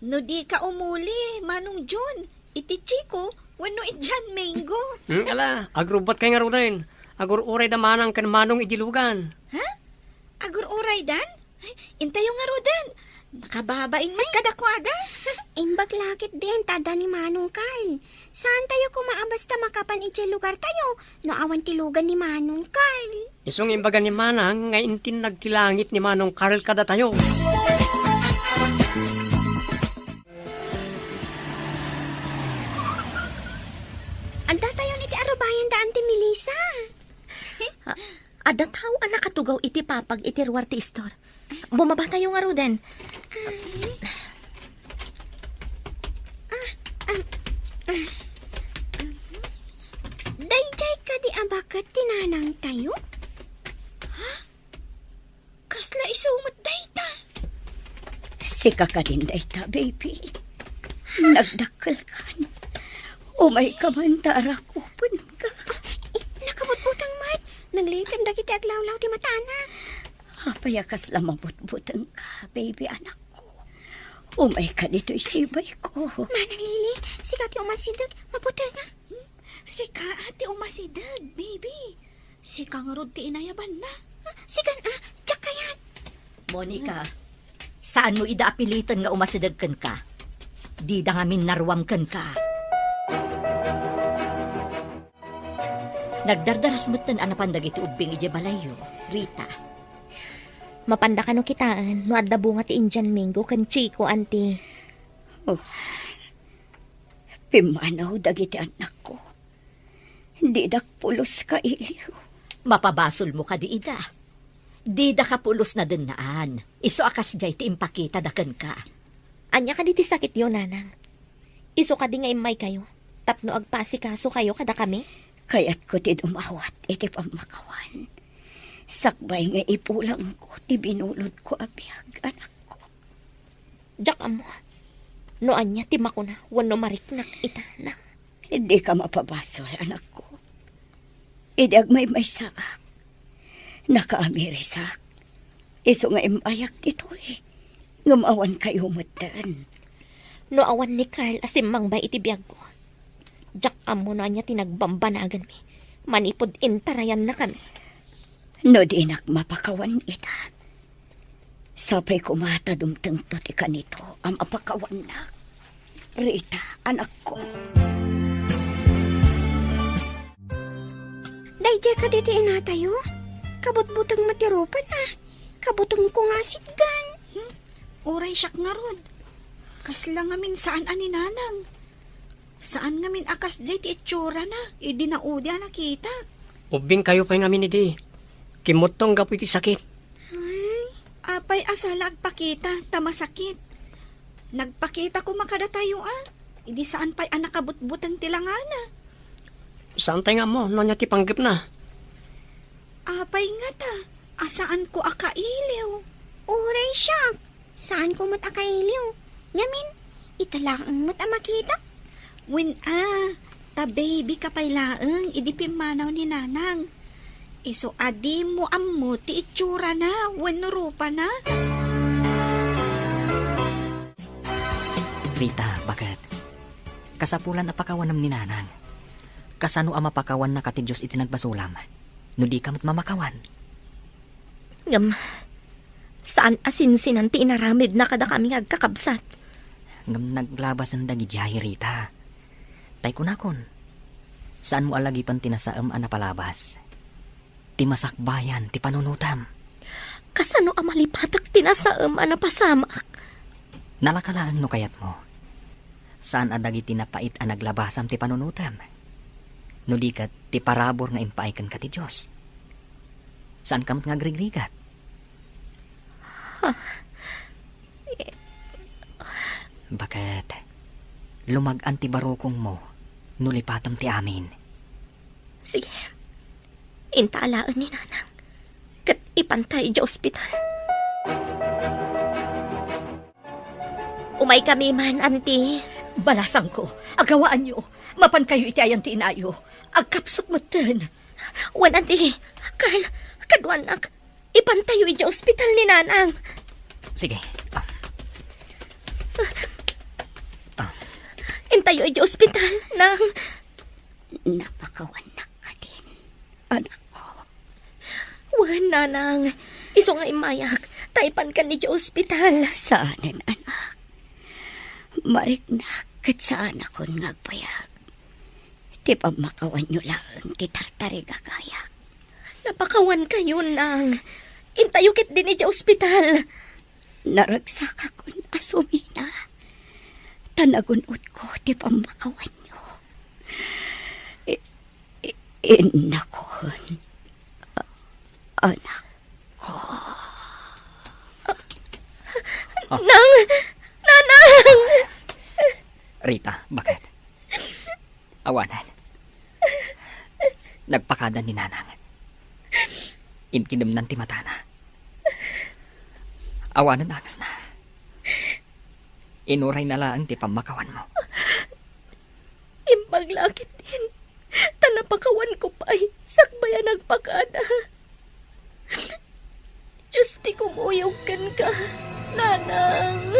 No di ka umuli, Manong John. Iti chiko, wano Indian Mango. Ala, agrubat kay nga rin. Agur uray da manang kan manong idilugan. Agur oray dan? Intayo nga rodan. Nakababaing may kadakwada. Imbag lakit din, tada ni Manong Carl. Saan tayo kumaabasta makapan iti lugar tayo? No awan tilugan ni Manong Carl. Isong imbaga ni Manang, nga intin nagkilangit ni Manong Carl kada tayo. Anda tayo ni ti Arubayan daan ti Melissa. Ada tao ang nakatugaw iti papag iti ruwar ti store. Bumaba tayo nga Ruden. Dayjay ka di abakat tinanang tayo? Kasla isumot dayta. Sika ka din dayta, baby. Nagdakkel ka. Umay ka man darakupon ka. Nakabutbutang mat. Naglitan da kiti aglawlaw ti matana. Hapayakas lamabot-butang ka, baby anak ko. Umay ka dito isibay ko. Manang Lili, sikat yung masidag, maputa nga. Sika ati umasidag, baby. Sika nga rod ti inayaban na. Sigan tsak kayan. Monica, saan mo ida apilitan nga umasidagkan ka? Di da nga minarwamkan ka. Nagdardaras mo't tan anapandag iti ubing ije balayo, Rita. Mapanda ka no kitaan, no adda bunga ti Indian Mingo kan Chico, auntie. Pimanaw dagiti anak ko. Di dakpulos ka iliw. Mapabasol mo ka di ida. Di da ka pulos na dinaan. Iso akas jay ti impakita dakan ka. Anya ka di ti sakit yun, nanang. Iso ka di nga imay kayo. Tapno agpasikaso kayo kada kami. Kaya't ko ti dumawat iti pamakawan. Sakbay nga ipulang ko ti binulod ko abiyag anak ko. Diyak amo. No anya ti makuna, wano mariknak itanang. Hindi ka mapabasol anak ko. Idag may saak. Nakaamirisak. Iso nga imayak dito eh. Ngamawan kayo matan. No awan ni Carl asimang ba iti biyag ko. Diyak amo no anya tinagbambanagan mi. Manipod intarayan na kami. No di mapakawan ita. Sapay kumata dumtengto ti kanito ang apakawan na. Rita, anak ko. Dayjay ka diti ina tayo? Kabutbutang matirupan Kabutang ko nga sitgan. Uray siyak nga rod. Kasla ngamin saan ani nanang. Saan ngamin akas jay ti itsura na. Idi na udya nakita. Ubing kayo pa ngamin idi. Kimotong gapo iti sakit. Apay asala agpakita, tamasakit. Nagpakita ko makada tayo Idi saan pa'y anakabutbutang tilangana. Saan tayo nga mo? Nanya ti panggip na. Apay nga ta, asaan ko akailiw. Uray siya. Saan ko matakailiw? Ngamin, italaang mat makita. Win ta baby kapay laeng, idi pimanaw ni nanang. Iso adi mo ammo ti itsura na, win rupa na. Rita, bakit? Kasapulan na pakawanam ni nanang. Kasano ang mapakawan na kati Diyos iti nagbasulam? No di ka mat mamakawan. Ngam, saan asinsinan ti inaramid na kada kami agkakabsat? Ngam naglabas ang dagi jahi, Rita. Tay kunakon. Saan mo alagipan tinasaam ang napalabas? Ti masakbayan, ti panunutam. Kasano ang malipatak tinasaam ang napasamak? Nalakalaan no kayat mo. Saan adagi tinapait ang naglabasam ti panunutam? No di kat ti parabor nga impaikan ka ti Diyos. Saan kamot nga grigrigat? Bakit? Lumag-an ti barokong mo, nulipatam ti amin. Sige, intaalaan ni nanang. Kat ipantay di ospital. Umay kami man, auntie. Balasang ko, agawaan nyo. Mapan kayo iti ayan ti inayo. Agkapsot mo ten. Wan, auntie. Carl, kadwanak. Ipantayo di ospital ni nanang. Sige. Intayo di ospital nang... Napakawanak ka din, anak ko. Wan, nanang. Iso nga imayak. Taipan ka ni sa ospital. Saanan, anak. Mariknak kat saan ako ngagpayag. Ti pamakawan nyo lang ti tartarig agayak. Napakawan kayo, nang. Intayukit din ni sa ospital. Naragsak ako na sumina. Tanagunot ko ti pamakawan nyo. Inakon. Anak ko. Nang! Nanang! Rita, bakit? Awanan. Nagpakada ni nanang. Inkinam ng timatana. Awanan angas na. Inuray na lang ti pamakawan mo. Imbaglakit din. Tanapakawan ko pa'y sakbayan nagpakada. Diyos ti kumuyog kan ka, nanang.